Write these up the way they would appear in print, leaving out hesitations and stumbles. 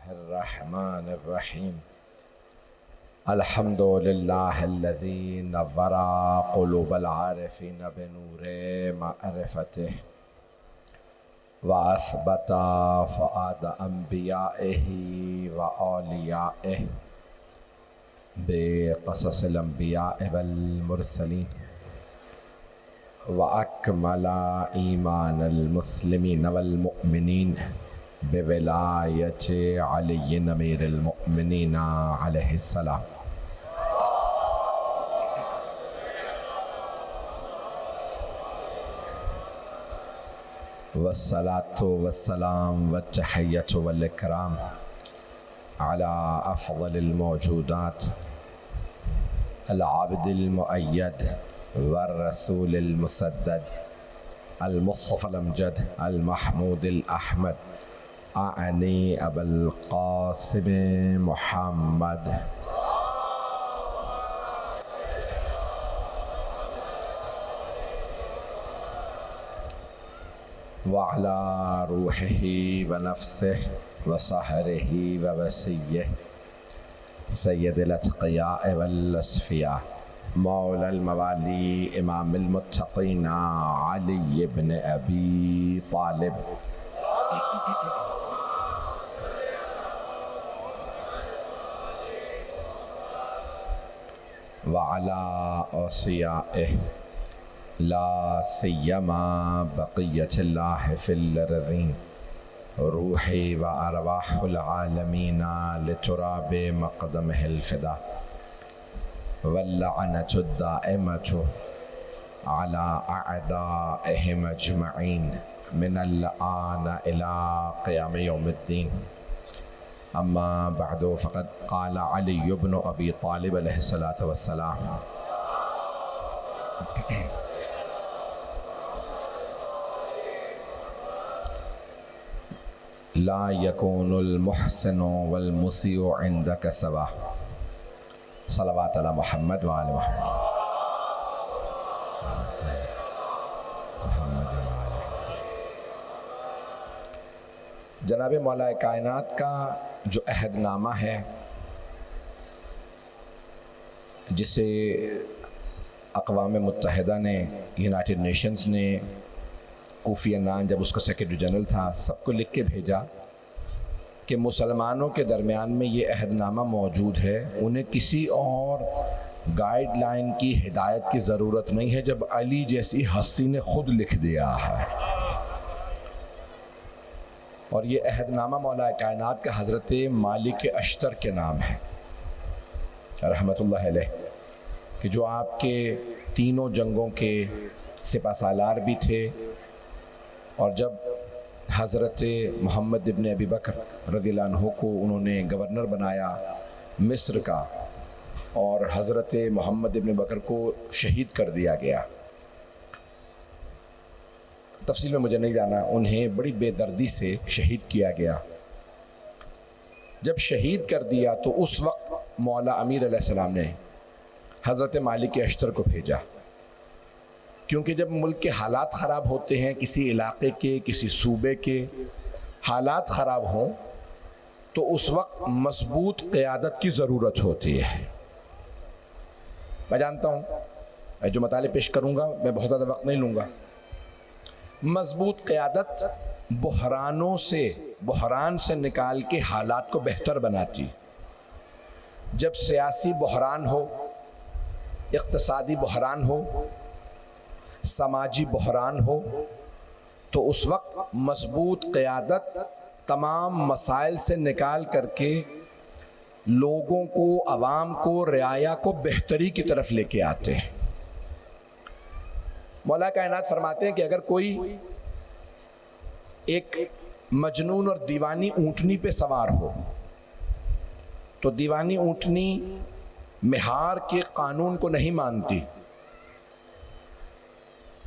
बिस्मिल्लाहिर्रहमानिर्रहीम। अल्हम्दुलिल्लाहिल्लज़ी नव्वरा क़ुलूबल आरिफ़ीन बिनूरे मअरिफ़तिह व असबता फ़ुआद अंबियाइही व औलियाइह बिक़ससिल अंबियाइ वल मुरसलीन व अकमला ईमानल मुस्लिमीन वल मुअमिनीन बिविलायति अलीय्यिन अमीरिल मुअमिनीन अलैहिस्सलाम। वस्सलातु वस्सलाम वत्तहिय्यतु वल इकराम अला अफ़ज़लिल मौजूदात अल आबिदिल मुअय्यद वर रसूलिल मुसद्दद अल मुस्तफ़ल अमजद अल महमूदिल अहमद आनी अबुल क़ासिम मुहम्मद व अला रूहिही व नफ्सिही व सहरिही व वसिय्यिही सय्यदिल अत्क़ियाए वल अस्फ़िया मौलल मवाली इमामिल मुत्तक़ीन अली इब्न अबी तालिब व अला औसियाइही ला सिय्यमा बक़िय्यतिल्लाहि फिल अर्ज़ीन रूही व अरवाहुल आलमीन लितुराबि मक़दमिहिल फ़िदा वल्लअनतु दाइमतु अला अअदाइहिम अजमईन मिनल आन इला क़ियाम यौमिद्दीन। अम्मा बअदु फ़क़द क़ाल अली इब्न अबी तालिब अलैहिस्सलातु वस्सलाम ला यकूनुल मुहसिनु वल मुसीउ इंदक सवा। सलवात अला मुहम्मद व आले मुहम्मद। जनाब मौला कायनात का जो अहदनामा है, जिसे अक़वाम मुत्तहिदा ने, यूनाइटेड नेशंस ने, कोफ़ी अन्नान जब उसका सेक्रेटरी जनरल था, सबको लिख के भेजा कि मुसलमानों के दरमियान में ये अहदनामा मौजूद है, उन्हें किसी और गाइडलाइन की हिदायत की ज़रूरत नहीं है जब अली जैसी हस्ती ने खुद लिख दिया है। और ये अहदनामा मौला कायनात का हज़रत मालिक अश्तर के नाम है रहमतुल्लाह अलैह, कि जो आपके तीनों जंगों के सिपाहसालार भी थे। और जब हज़रत मोहम्मद इब्न अबी बकर रज़ियल्लाहु अन्हु को उन्होंने गवर्नर बनाया मिस्र का, और हज़रत मोहम्मद इब्न बकर को शहीद कर दिया गया, तफसील में मुझे नहीं जाना, उन्हें बड़ी बेदर्दी से शहीद किया गया। जब शहीद कर दिया तो उस वक्त मौला अमीर अलैहिस्सलाम ने हज़रत मालिक अश्तर को भेजा, क्योंकि जब मुल्क के हालात ख़राब होते हैं, किसी इलाके के, किसी सूबे के हालात ख़राब हों, तो उस वक्त मजबूत क़यादत की ज़रूरत होती है। मैं जानता हूँ जो मताले पेश करूँगा मैं बहुत ज़्यादा वक्त नहीं लूँगा। मजबूत क़यादत बहरान से निकाल के हालात को बेहतर बनाती। जब सियासी बहरान हो, इक़्तिसादी बहरान हो, समाजी बहरान हो, तो उस वक्त मजबूत क़यादत तमाम मसाइल से निकाल करके लोगों को, अवाम को, रियाया को बेहतरी की तरफ लेके आते हैं। मौला कायनात फरमाते हैं कि अगर कोई एक मजनून और दीवानी ऊँटनी पे सवार हो, तो दीवानी ऊँटनी मिहार के कानून को नहीं मानती,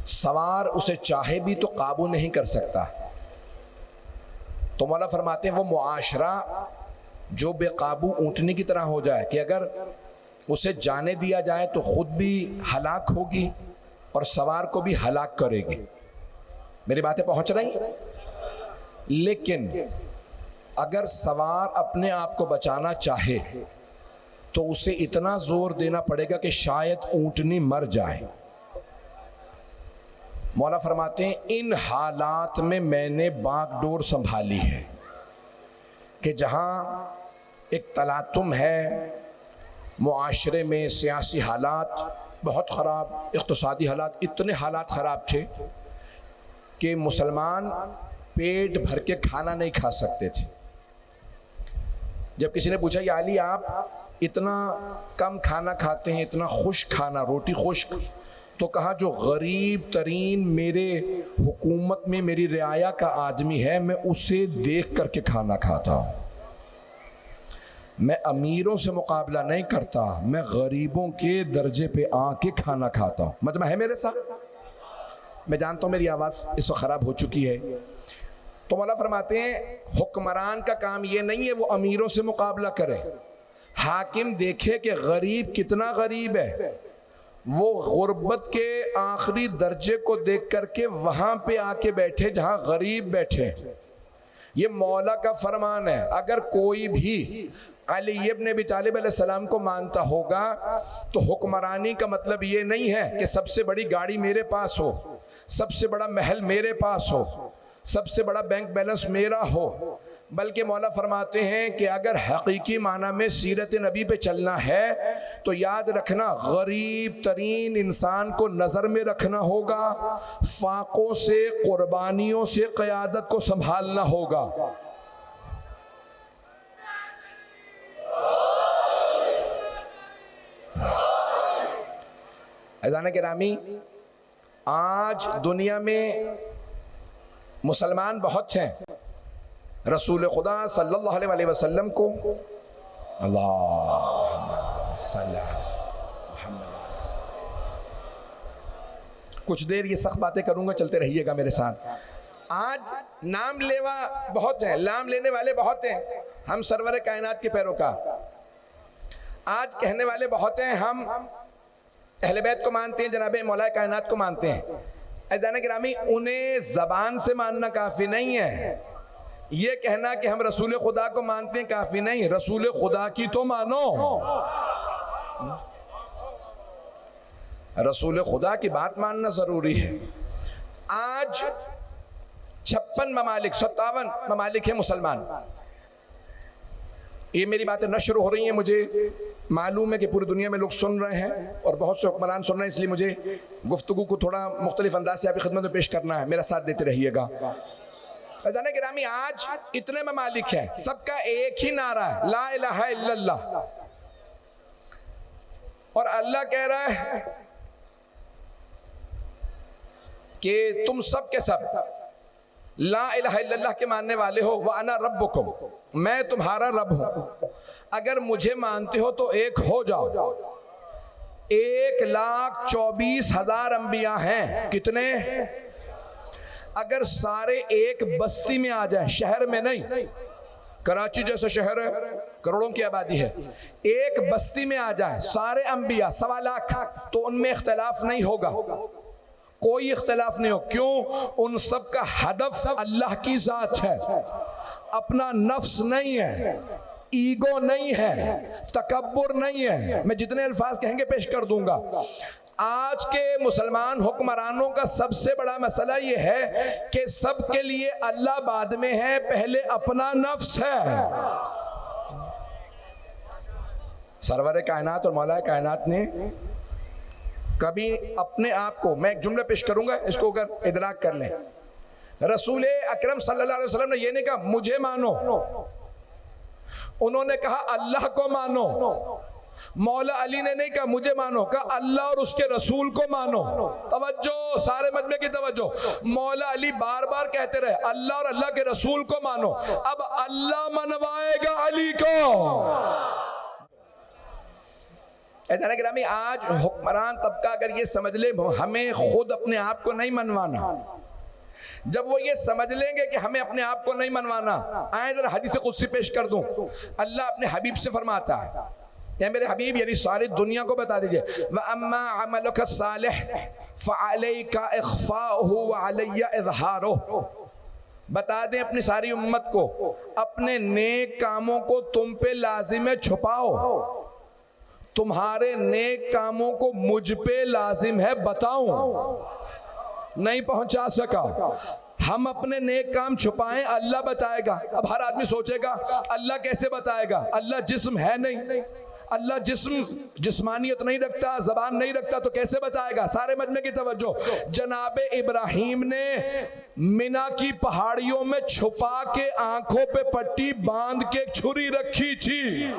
सवार उसे चाहे भी तो काबू नहीं कर सकता। तो मौला फरमाते हैं वो मुआशरा जो बेकाबू ऊँटनी की तरह हो जाए कि अगर उसे जाने दिया जाए तो खुद भी हलाक होगी और सवार को भी हलाक करेगी। मेरी बातें पहुंच रही? लेकिन अगर सवार अपने आप को बचाना चाहे तो उसे इतना जोर देना पड़ेगा कि शायद ऊंटनी मर जाए। मौला फरमाते हैं इन हालात में मैंने बागडोर संभाली है कि जहां एक तलातुम है, मुआशरे में सियासी हालात बहुत ख़राब, इक़्तिसादी हालात, इतने हालात ख़राब थे कि मुसलमान पेट भर के खाना नहीं खा सकते थे। जब किसी ने पूछा या अली आप इतना कम खाना खाते हैं, इतना खुश्क खाना, रोटी खुश्क, तो कहा जो गरीब तरीन मेरे हुकूमत में मेरी रियाया का आदमी है मैं उसे देख करके खाना खाता हूँ। मैं अमीरों से मुकाबला नहीं करता, मैं गरीबों के दर्जे पे आके खाना खाता हूँ। मतलब है मेरे साथ? मैं जानता हूँ मेरी आवाज़ इस वक्त ख़राब हो चुकी है। तो मौला फरमाते हैं हुक्मरान का काम ये नहीं है वो अमीरों से मुकाबला करे। हाकिम देखे कि गरीब कितना गरीब है, वो गुर्बत के आखिरी दर्जे को देख करके वहाँ पे आके बैठे जहाँ गरीब बैठे। ये मौला का फरमान है। अगर कोई भी अली इब्न अबी तालिब अलैहिस्सलाम को मानता होगा तो हुक्मरानी का मतलब ये नहीं है कि सबसे बड़ी गाड़ी मेरे पास हो, सबसे बड़ा महल मेरे पास हो, सबसे बड़ा बैंक बैलेंस मेरा हो, बल्कि मौला फरमाते हैं कि अगर हकीकी माना में सीरत नबी पे चलना है तो याद रखना गरीब तरीन इंसान को नज़र में रखना होगा, फाकों से कुर्बानियों से क़यादत को संभालना होगा। अज़ान गिरामी, आज दुनिया में मुसलमान बहुत हैं, रसूल खुदा सल्लल्लाहु अलैहि वसल्लम को कुछ देर ये सख्त बातें करूंगा, चलते रहिएगा मेरे साथ। आज नाम लेवा बहुत हैं, नाम लेने वाले बहुत हैं, हम सरवर कायनात के पैरोकार। आज कहने वाले बहुत हैं हम अहले बैत को मानते हैं, जनाबे मौला कायनात को मानते हैं। अज़ान गिरामी, उन्हें ज़बान से मानना काफ़ी नहीं है, ये कहना कि हम रसूल खुदा को मानते हैं काफ़ी नहीं, रसूल खुदा की तो मानो। रसूल खुदा की बात मानना ज़रूरी है। आज 56 ममालिक 57 ममालिक है मुसलमान। ये मेरी बातें नशर हो रही हैं, मुझे मालूम है कि पूरी दुनिया में लोग सुन रहे हैं और बहुत से हुक्मरान सुन रहे हैं, इसलिए मुझे गुफ्तगू को थोड़ा मुख्तलिफ अंदाज से आपकी खिदमत में पेश करना है, मेरा साथ देते रहिएगा। अज़ान गिरामी, आज इतने ममालिक हैं, सबका एक ही नारा है, ला इलाहा इल्लल्लाह। और अल्लाह कह रहा है कि तुम सब के सब ला इलाहा इल्लल्लाह के मानने वाले हो, व अना रब्बुकुम, मैं तुम्हारा रब हूं, अगर मुझे मानते हो तो एक हो जाओ। 1,24,000 अंबिया हैं, कितने? अगर सारे एक बस्ती में आ जाए, शहर में नहीं, कराची जैसा शहर है, करोड़ों की आबादी है, एक बस्ती में आ जाए सारे अंबिया 1.25 लाख, तो उनमें इख्तलाफ नहीं होगा, कोई इख्तलाफ नहीं हो। क्यों? उन सब का हदफ अल्लाह की जात है, अपना नफ्स नहीं है, ईगो नहीं है, तकब्बुर नहीं है। मैं जितने अल्फाज कहेंगे पेश कर दूंगा। आज के मुसलमान हुक्मरानों का सबसे बड़ा मसला ये है कि सबके लिए अल्लाह बाद में है, पहले अपना नफ्स है। सरवर कायनात और मौला कायनात ने कभी अपने आप को, मैं एक जुमला पेश करूंगा, इसको अगर इदराक कर लें, रसूल अकरम सल्लल्लाहु अलैहि वसल्लम ने ये नहीं कहा मुझे मानो, उन्होंने कहा अल्लाह को मानो। मौला अली ने नहीं कहा मुझे मानो, कहा अल्लाह और उसके रसूल को मानो। तवज्जो, सारे मजमे की तवज्जो। मौला अली बार बार कहते रहे अल्लाह और अल्लाह के रसूल को मानो, अब अल्लाह मनवाएगा अली को। ऐसा गिरामी, आज हुक्मरान तबका अगर ये समझ ले हमें खुद अपने आप को नहीं मनवाना, जब वो ये समझ लेंगे कि हमें अपने आप को नहीं मनवाना, आए जरा हदीस कुदसी पेश कर दूं। अल्लाह अपने हबीब से फरमाता है, या मेरे हबीब यानी सारी दुनिया को बता दीजिए, व अम्मा अमलुका सालिह फअलैका इख्फाउहु व अलैया इज़हारुहु। बता दें अपनी सारी उम्मत को, अपने नेक कामों को तुम पे लाजिम है छुपाओ, तुम्हारे नेक कामों को मुझ पे लाजिम है बताऊं। नहीं पहुंचा सका। हम अपने नेक काम छुपाएं, अल्लाह बताएगा। अब हर आदमी सोचेगा अल्लाह कैसे बताएगा, अल्लाह जिस्म है नहीं, अल्लाह जिस्मानियत नहीं रखता, जबान नहीं रखता, तो कैसे बताएगा। सारे मजमे की तवज्जो। जनाब इब्राहिम ने मिना की पहाड़ियों में छुपा के आंखों पे पट्टी बांध के छुरी रखी थी,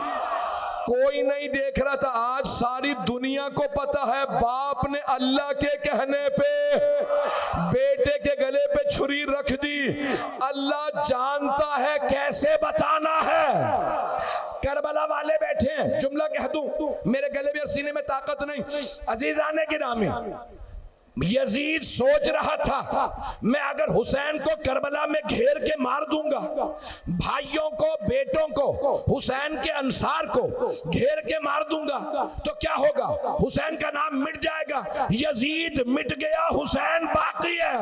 कोई नहीं देख रहा था। आज सारी दुनिया को पता है, बाप ने अल्लाह के कहने पे बेटे के गले पे छुरी रख दी। अल्लाह जानता है कैसे बताना है। करबला वाले बैठे हैं, जुमला कह दूं, मेरे गले में और सीने में ताकत नहीं। अजीजाने गिरामी, यजीद सोच रहा था मैं अगर हुसैन को करबला में घेर के मार दूंगा, भाइयों को बेटों को हुसैन के अंसार को घेर के मार दूंगा तो क्या होगा, हुसैन का नाम मिट जाएगा। यजीद मिट गया, हुसैन बाकी है।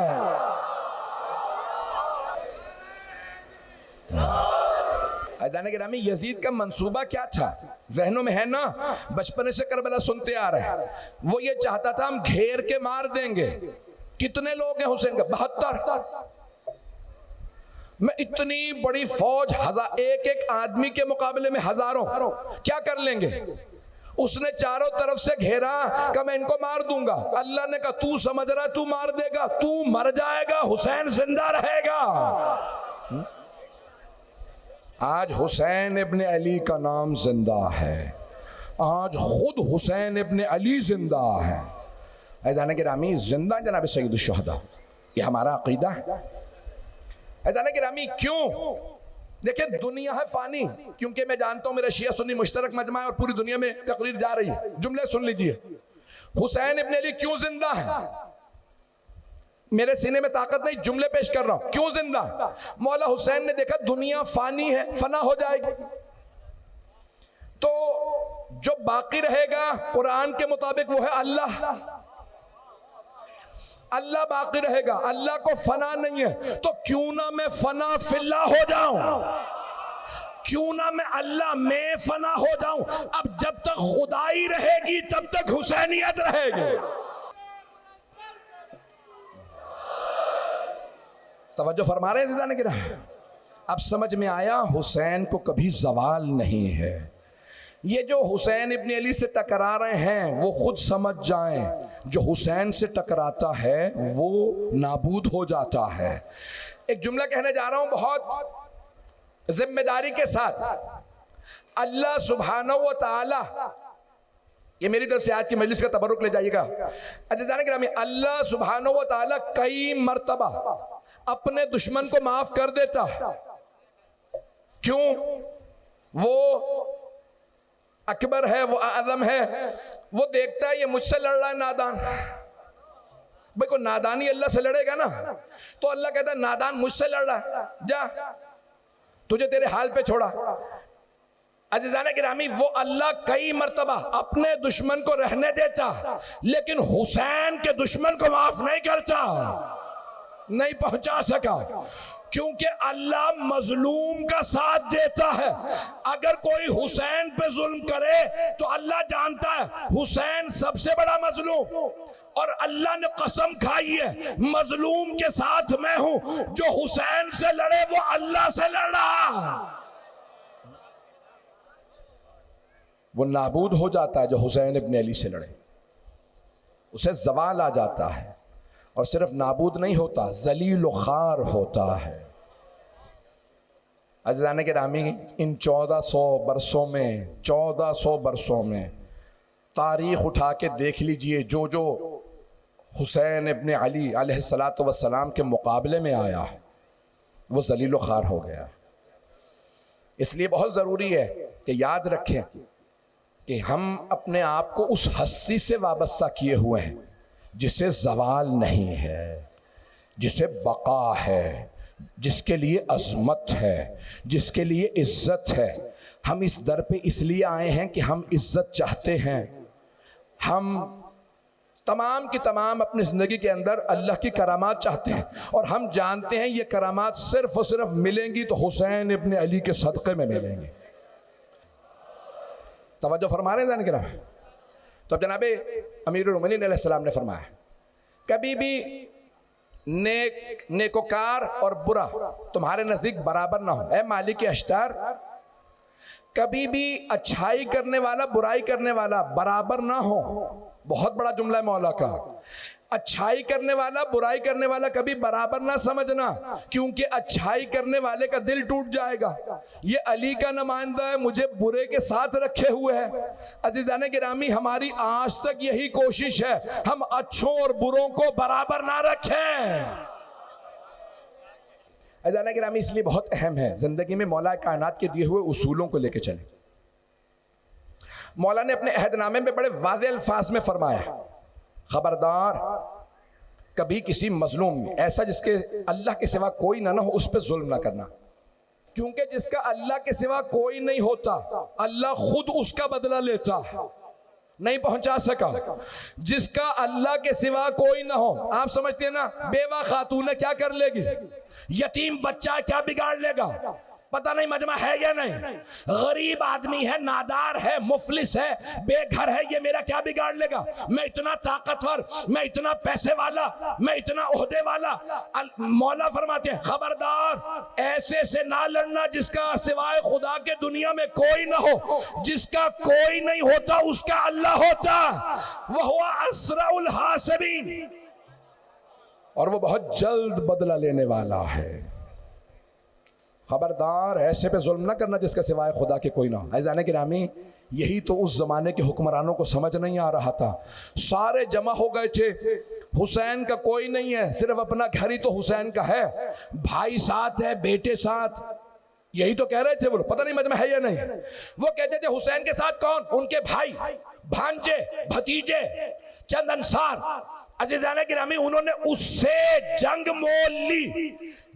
अजाने के नामी यजीद का मंसूबा क्या था, जहनों में है ना, बचपन से करबला सुनते आ रहे हैं। वो ये चाहता था हम घेर के मार देंगे। कितने लोग हैं हुसैन का? 72। मैं इतनी बड़ी फौज, एक एक आदमी के मुकाबले में हजारों, क्या कर लेंगे। उसने चारों तरफ से घेरा, कहा मैं इनको मार दूंगा। अल्लाह ने कहा तू समझ रहा तू मार देगा, तू मर जाएगा, हुसैन जिंदा रहेगा। आज हुसैन इब्ने अली का नाम जिंदा है, आज खुद हुसैन इब्ने अली जिंदा है। ऐज़ान गिरामी, जिंदा जनाब सैयदुश शुहदा, ये हमारा अकीदा है। ऐज़ान गिरामी, क्यों? देखिए दुनिया है फानी, क्योंकि मैं जानता हूं मेरा शिया सुन्नी मुश्तरक मजमा है और पूरी दुनिया में तकरीर जा रही है। जुमले सुन लीजिए, हुसैन इब्ने अली क्यों जिंदा है। मेरे सीने में ताकत नहीं, जुमले पेश कर रहा हूं। क्यों जिंदा? मौला हुसैन ने देखा दुनिया फानी है, फना हो जाएगी, तो जो बाकी रहेगा कुरान के मुताबिक वो है अल्लाह। अल्लाह बाकी रहेगा, अल्लाह को फना नहीं है। तो क्यों ना मैं फना फिल्ला हो जाऊं, क्यों ना मैं अल्लाह में फना हो जाऊं। अब जब तक खुदाई रहेगी तब तक हुसैनियत रहेगी। तवज्जो फरमा रहे हैं गिरा। अब समझ में आया हुसैन को कभी जवाल नहीं है। ये जो हुसैन इब्ने अली से टकरा रहे हैं वो खुद समझ जाएं, जो हुसैन से टकराता है वो नाबूद हो जाता है। एक जुमला कहने जा रहा हूं बहुत जिम्मेदारी के साथ। अल्लाह सुब्हानहू व तआला, ये मेरी तरफ से आज की मजलिस का तबरुक ले जाइएगा। अच्छा जाने गिरामी, अल्लाह सुब्हानहू व तआला कई मर्तबा अपने दुश्मन को माफ कर देता। क्यों? वो अकबर है, वो आज़म है, वो देखता है ये मुझसे लड़ रहा है नादान। भाई को नादानी अल्लाह से लड़ेगा ना, तो अल्लाह कहता है नादान मुझसे लड़ रहा है, जा तुझे तेरे हाल पे छोड़ा। अज़ीज़ाने गिरामी, वो अल्लाह कई मर्तबा अपने दुश्मन को रहने देता, लेकिन हुसैन के दुश्मन को माफ नहीं करता। नहीं पहुंचा सका, क्योंकि अल्लाह मजलूम का साथ देता है। अगर कोई हुसैन पे जुल्म करे तो अल्लाह जानता है हुसैन सबसे बड़ा मजलूम, और अल्लाह ने कसम खाई है मजलूम के साथ मैं हूं। जो हुसैन से लड़े वो अल्लाह से लड़ रहा, वो नाबूद हो जाता है। जो हुसैन इब्ने अली से लड़े उसे जवाल आ जाता है, और सिर्फ नाबूद नहीं होता, जलील व खार होता है। अज़ीज़ाने गिरामी, इन 1400 बरसों में 1400 बरसों में तारीख उठा के देख लीजिए, जो जो हुसैन इब्ने अली अलैहिस्सलातु वस्सलाम के मुकाबले में आया है वो जलील व खार हो गया। इसलिए बहुत ज़रूरी है कि याद रखें कि हम अपने आप को उस हस्ती से वाबस्ता किए हुए हैं जिसे जवाल नहीं है, जिसे बका है, जिसके लिए अज़मत है, जिसके लिए इज्जत है। हम इस दर पे इसलिए आए हैं कि हम इज्जत चाहते हैं, हम तमाम की तमाम अपनी ज़िंदगी के अंदर अल्लाह की करामात चाहते हैं, और हम जानते हैं ये करामात सिर्फ और सिर्फ मिलेंगी तो हुसैन इब्न अली के सदक़े में मिलेंगी। तवज्जो फरमा रहे हैं किराम। तो अब जनाब अमीरुल मोमिनीन अलैहिस्सलाम ने फरमाया, कभी भी नेकोकार और बुरा तुम्हारे नज़दीक बराबर ना हो। ए मालिक अश्तार, कभी भी अच्छाई करने वाला बुराई करने वाला बराबर ना हो। बहुत बड़ा जुमला है मौला का। अच्छाई करने वाला बुराई करने वाला कभी बराबर ना समझना, क्योंकि अच्छाई करने वाले का दिल टूट जाएगा। ये अली का नुमाइंदा है, मुझे बुरे के साथ रखे हुए है। अज़ीज़ाने गिरामी, हमारी आज तक यही कोशिश है, हम अच्छों और बुरों को बराबर ना रखें। अज़ीज़ाने गिरामी, इसलिए बहुत अहम है जिंदगी में मौला कायनात के दिए हुए उसूलों को लेकर चले। मौला ने अपने अहदनामे में बड़े वाज़ेह अल्फाज में फरमाया, खबरदार कभी किसी मजलूम ऐसा जिसके अल्लाह के सिवा कोई ना हो उस पर जुल्म ना करना, क्योंकि जिसका अल्लाह के सिवा कोई नहीं होता अल्लाह खुद उसका बदला लेता, नहीं पहुंचा सका। जिसका अल्लाह के सिवा कोई ना हो, आप समझते हैं ना, बेवा खातून क्या कर लेगी, यतीम बच्चा क्या बिगाड़ लेगा, पता नहीं मजमा है या नहीं, गरीब आदमी है, नादार है, मुफलिस है, बेघर है, ये मेरा क्या बिगाड़ लेगा। मैं इतना ताकतवर, मैं इतना पैसे वाला, मैं इतना ओहदे वाला। मौला फरमाते हैं, खबरदार ऐसे से ना लड़ना जिसका सिवाय खुदा के दुनिया में कोई ना हो। जिसका कोई नहीं होता उसका अल्लाह होता, वह हुआ असराउल हासिबीन, और वो बहुत जल्द बदला लेने वाला है। खबरदार ऐसे पे जुल्म ना करना जिसका सिवाय खुदा के कोई ना हो। अज़ीज़ाने गिरामी, यही तो उस जमाने के हुक्मरानों को समझ नहीं आ रहा था। सारे जमा हो गए थे, हुसैन का कोई नहीं है, सिर्फ अपना घर ही तो हुसैन का है, भाई साथ है, बेटे साथ, यही तो कह रहे थे वो। पता नहीं मजमा है या नहीं। वो कहते थे हुसैन के साथ कौन, उनके भाई, भांजे, भतीजे, चंद अंसार। अज़ीज़ाने गिरामी, उन्होंने उससे जंग मोल ली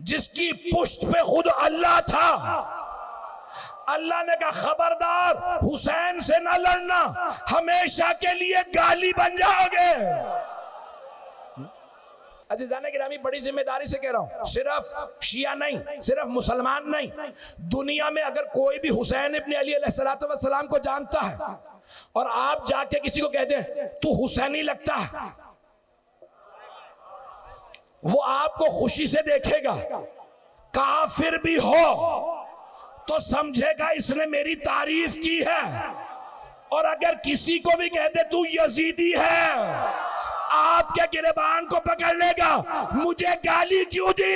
जिसकी पुष्ट पे खुद अल्लाह था। अल्लाह ने कहा, खबरदार हुसैन से ना लड़ना, हमेशा के लिए गाली बन जाओगे। अज़ीज़ाने गिरामी, बड़ी जिम्मेदारी से कह रहा हूं, सिर्फ शिया नहीं, सिर्फ मुसलमान नहीं, दुनिया में अगर कोई भी हुसैन इब्न अली अलैहिस्सलाम को जानता है और आप जाके किसी को कह दें तू हुसैनी लगता है, वो आपको खुशी से देखेगा। काफिर भी हो तो समझेगा इसने मेरी तारीफ की है, और अगर किसी को भी कहते तू यजीदी है, आपके गिरबान को पकड़ लेगा, मुझे गाली क्यों दी।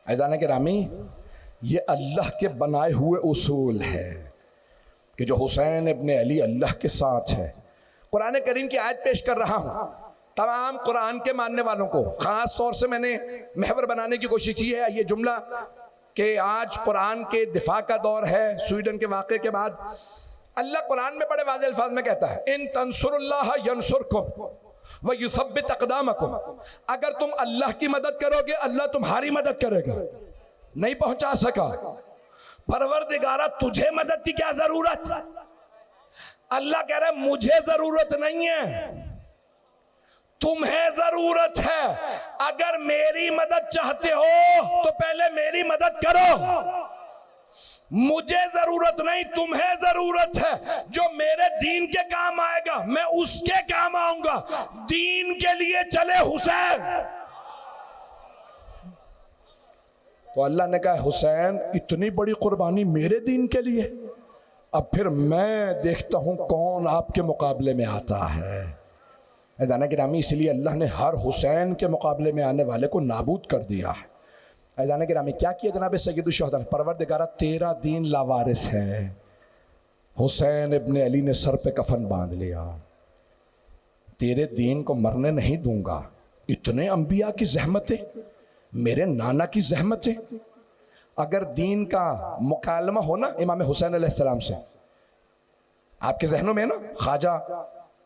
अज़ीज़ाने गिरामी, ये अल्लाह के बनाए हुए उसूल है कि जो हुसैन इब्न अली अल्लाह के साथ है। कुरान करीम की आयत पेश कर रहा हूँ तमाम कुरान के मानने वालों को, ख़ास तौर से मैंने महवर बनाने की कोशिश की है ये जुमला कि आज कुरान के दिफा का दौर है। स्वीडन के वाक़े के बाद अल्लाह कुरान में बड़े वाज़ेह अल्फाज में कहता है, इन तंसुरुल्लाह यंसुरकुम व युसब्बित अक़दामकुम, अगर तुम अल्लाह की मदद करोगे अल्लाह तुम्हारी मदद करेगा। नहीं पहुंचा सका, परवरदिगारा तुझे मदद की क्या जरूरत। अल्लाह कह रहा है मुझे जरूरत नहीं है, तुम्हें जरूरत है। अगर मेरी मदद चाहते हो तो पहले मेरी मदद करो। मुझे जरूरत नहीं, तुम्हें जरूरत है। जो मेरे दीन के काम आएगा मैं उसके काम आऊंगा। दीन के लिए चले हुसैन। तो अल्लाह ने कहा, हुसैन इतनी बड़ी कुर्बानी मेरे दीन के लिए, अब फिर मैं देखता हूं कौन आपके मुकाबले में आता है। ऐज़ाना गिरामी, इसलिए अल्लाह ने हर हुसैन के मुकाबले में आने वाले को नाबूद कर दिया है। ऐज़ाना गिरामी, क्या किया जनाब सैयदुल शुहदा, परवरदिगारा तेरा दीन लावारिस है। हुसैन इब्न अली ने सर पे कफन बांध लिया, तेरे दीन को मरने नहीं दूंगा। इतने अंबिया की जहमतें, मेरे नाना की जहमतें। अगर दीन का मुकालमा हो ना इमाम हुसैन अलैहिस्सलाम से, आपके जहनों में ना ख्वाजा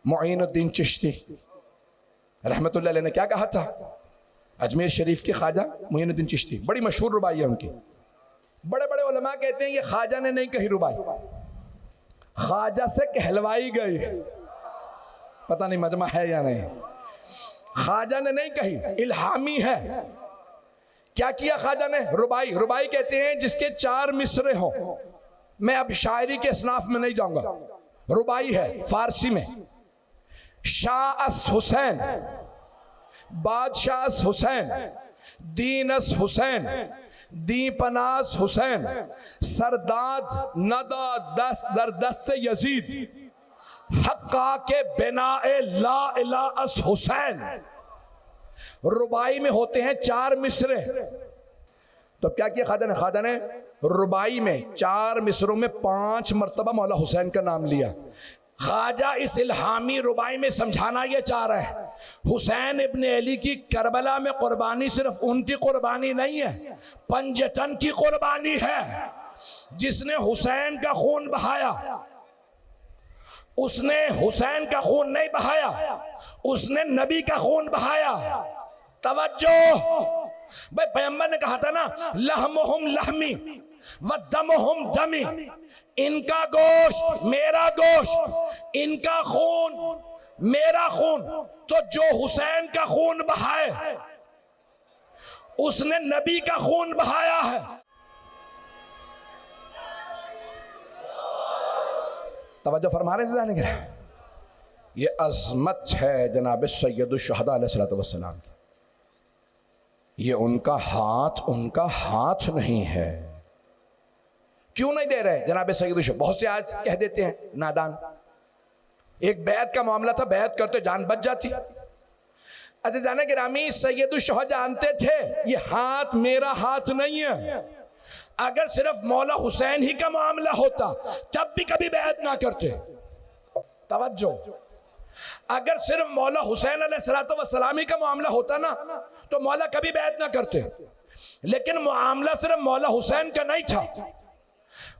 मुईनुद्दीन चिश्ती रहमतुल्लाह अलैह ने क्या कहा था, अजमेर शरीफ के ख्वाजा मुईनुद्दीन चिश्ती, बड़ी मशहूर रुबाई है उनकी। बड़े बड़े उलमा कहते हैं ये ख्वाजा ने नहीं कही रुबाई, ख्वाजा से कहलवाई गई। पता नहीं मजमा है या नहीं, ख्वाजा ने नहीं कही, इल्हामी है। क्या किया ख्वाजा ने? रुबाई। रुबाई कहते हैं जिसके 4 मिसरे हो। मैं अब शायरी के असनाफ में नहीं जाऊंगा, रुबाई है फारसी में। शाह अस हुसैन, बादशाह हुसैन, दीनस हुसैन, दीपनास हुसैन, सरदाद नदा दस दर दस्त यजीद, हक्का के बिना ला इला अस हुसैन। रुबाई में होते हैं 4 मिसरे। तो क्या किया ख्वाजा ने? ख्वाजा ने रुबाई में 4 मिसरों में 5 मरतबा मौला हुसैन का नाम लिया। ख्वाजा इस इल्हामी रुबाई में समझाना यह चाह रहा है, हुसैन इब्ने अली की करबला में कुर्बानी सिर्फ उनकी कुर्बानी नहीं है, पंजतन की कुर्बानी है। जिसने हुसैन का खून बहाया, उसने हुसैन का खून नहीं बहाया, उसने नबी का खून बहाया। तवज्जो भाई, पैगंबर ने कहा था ना, लहमुहुम लहमी व दमुहुम दमी, इनका गोश्त मेरा गोश्त, इनका खून मेरा खून। तो जो हुसैन का खून बहाए उसने नबी का खून बहाया है। तवज्जो फरमा रहे जाने के, ये अजमत है जनाब सैयदुश शुहदा अलैहिस्सलातु वस्सलाम की। ये उनका हाथ नहीं है। क्यों नहीं दे रहे जनाब सैयदुश? बहुत से आज कह देते हैं नादान, एक बैत का मामला था, बैत करते जान बच जाती। अच्छा जाने गिरामी, सैयदुश शुहदा जानते थे ये हाथ मेरा हाथ नहीं है। अगर सिर्फ मौला हुसैन ही का मामला होता तब भी कभी बैत ना करते। तवज्जो, अगर सिर्फ मौला हुसैन अलैहिस्सलातु वस्सलाम का मामला होता ना तो मौला कभी बैत ना करते। लेकिन मामला सिर्फ मौला हुसैन का नहीं था।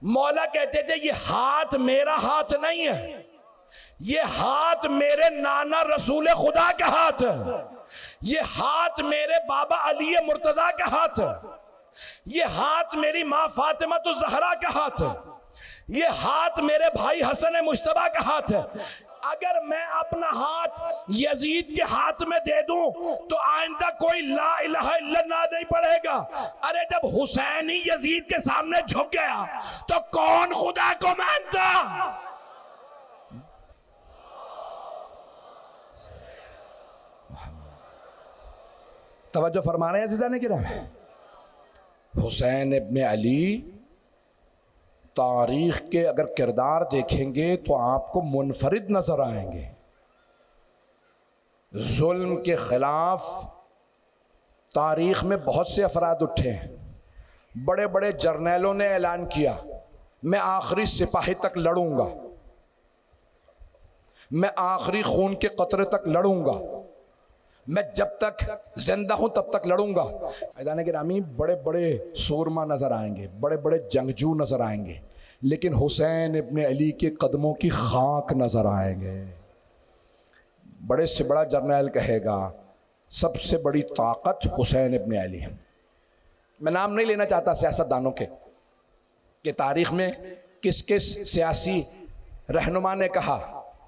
मौला कहते थे ये हाथ मेरा हाथ नहीं है, ये हाथ मेरे नाना रसूल खुदा का हाथ है, ये हाथ मेरे बाबा अली मुर्तजा का हाथ है, ये हाथ मेरी माँ फातिमा तो जहरा का हाथ है, ये हाथ मेरे भाई हसन मुश्तबा का हाथ है। अगर मैं अपना हाथ यजीद के हाथ में दे दूं तो आइंदा कोई ला इलाहा इल्लल्लाह नहीं पढ़ेगा। अरे जब हुसैन ही यजीद के सामने झुक गया तो कौन खुदा को मानता? तवज्जो फरमा रहे हैं अज़ीज़ान किराम। हुसैन इब्ने अली तारीख के अगर किरदार देखेंगे तो आपको मुनफरिद नजर आएंगे। जुल्म के खिलाफ तारीख में बहुत से अफराद उठे हैं। बड़े बड़े जर्नैलों ने ऐलान किया मैं आखिरी सिपाही तक लड़ूंगा, मैं आखिरी खून के कतरे तक लड़ूंगा, मैं जब तक जिंदा हूं तब तक लड़ूंगा। ऐदान गिरामी, बड़े बड़े सूरमा नजर आएंगे, बड़े बड़े जंगजू नजर आएंगे, लेकिन हुसैन इब्ने अली के कदमों की खाक नजर आएंगे। बड़े से बड़ा जर्नैल कहेगा सबसे बड़ी ताकत हुसैन इब्ने अली है। मैं नाम नहीं लेना चाहता सियासतदानों के कि तारीख में किस किस सियासी रहनुमा ने कहा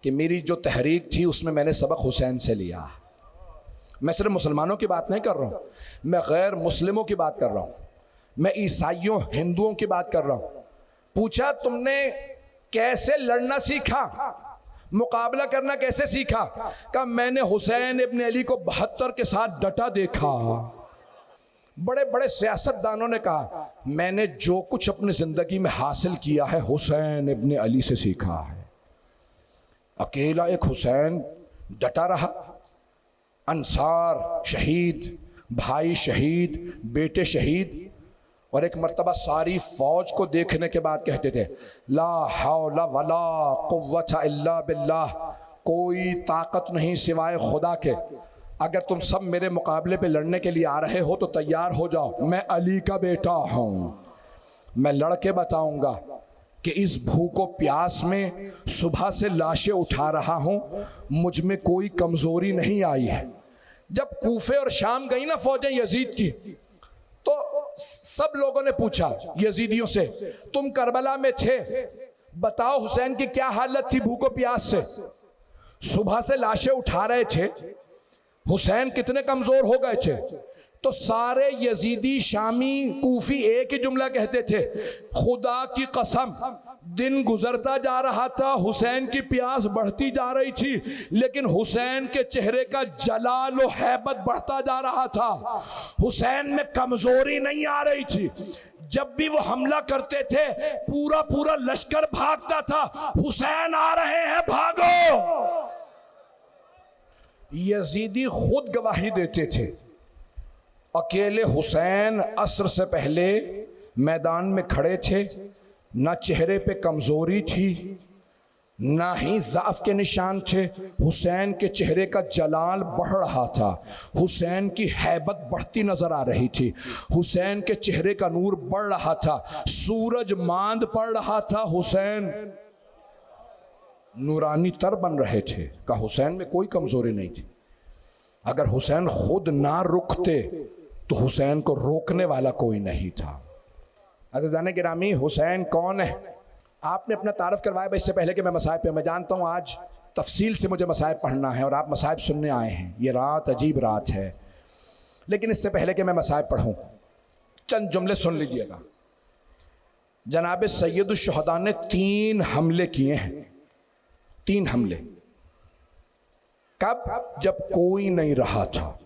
कि मेरी जो तहरीक थी उसमें मैंने सबक हुसैन से लिया। मैं सिर्फ मुसलमानों की बात नहीं कर रहा हूँ, मैं गैर मुस्लिमों की बात कर रहा हूँ, मैं ईसाइयों हिंदुओं की बात कर रहा हूँ। पूछा तुमने कैसे लड़ना सीखा, मुकाबला करना कैसे सीखा? कहा मैंने हुसैन इब्ने अली को 72 के साथ डटा देखा। बड़े बड़े सियासतदानों ने कहा मैंने जो कुछ अपनी जिंदगी में हासिल किया है हुसैन इब्ने अली से सीखा है। अकेला एक हुसैन डटा रहा, अंसार शहीद, भाई शहीद, बेटे शहीद, और एक मर्तबा सारी फौज को देखने के बाद कहते थे ला हौला वला कुव्वता इल्ला बिल्लाह, कोई ताकत नहीं सिवाय खुदा के। अगर तुम सब मेरे मुकाबले पे लड़ने के लिए आ रहे हो तो तैयार हो जाओ, मैं अली का बेटा हूँ। मैं लड़के बताऊंगा कि इस भूखो प्यास में सुबह से लाशें उठा रहा हूँ, मुझ में कोई कमज़ोरी नहीं आई है। जब कूफे और शाम गई ना फौजें यजीद की, तो सब लोगों ने पूछा यजीदियों से, तुम करबला में थे, बताओ हुसैन की क्या हालत थी भूखो प्यास से। सुबह से लाशें उठा रहे थे, हुसैन कितने कमजोर हो गए थे। तो सारे यजीदी, शामी, कूफी एक ही जुमला कहते थे, खुदा की कसम दिन गुजरता जा रहा था, हुसैन की प्यास बढ़ती जा रही थी, लेकिन हुसैन के चेहरे का जलाल और हैबत बढ़ता जा रहा था, हुसैन में कमजोरी नहीं आ रही थी। जब भी वो हमला करते थे पूरा पूरा लश्कर भागता था, हुसैन आ रहे हैं भागो। यजीदी खुद गवाही देते थे, अकेले हुसैन असर से पहले मैदान में खड़े थे, ना चेहरे पे कमजोरी थी, ना ही ज़ाफ के निशान थे। हुसैन के चेहरे का जलाल बढ़ रहा था, हुसैन की हैबत बढ़ती नजर आ रही थी, हुसैन के चेहरे का नूर बढ़ रहा था, सूरज मांद पड़ रहा था, हुसैन नूरानी तर बन रहे थे। का हुसैन में कोई कमजोरी नहीं थी। अगर हुसैन खुद ना रुकते तो हुसैन को रोकने वाला कोई नहीं था। अज़ीज़ान गिरामी, हुसैन कौन है? आपने अपना तारफ़ करवाया भाई इससे पहले कि मैं मसाइब पे, मैं जानता हूँ आज तफसील से मुझे मसाइब पढ़ना है और आप मसाइब सुनने आए हैं। ये रात अजीब रात है, लेकिन इससे पहले कि मैं मसाइब पढ़ूँ चंद जुमले सुन लीजिएगा। जनाब सैयदुल शुहदा ने 3 हमले किए हैं, 3 हमले। कब? जब कोई नहीं रहा था,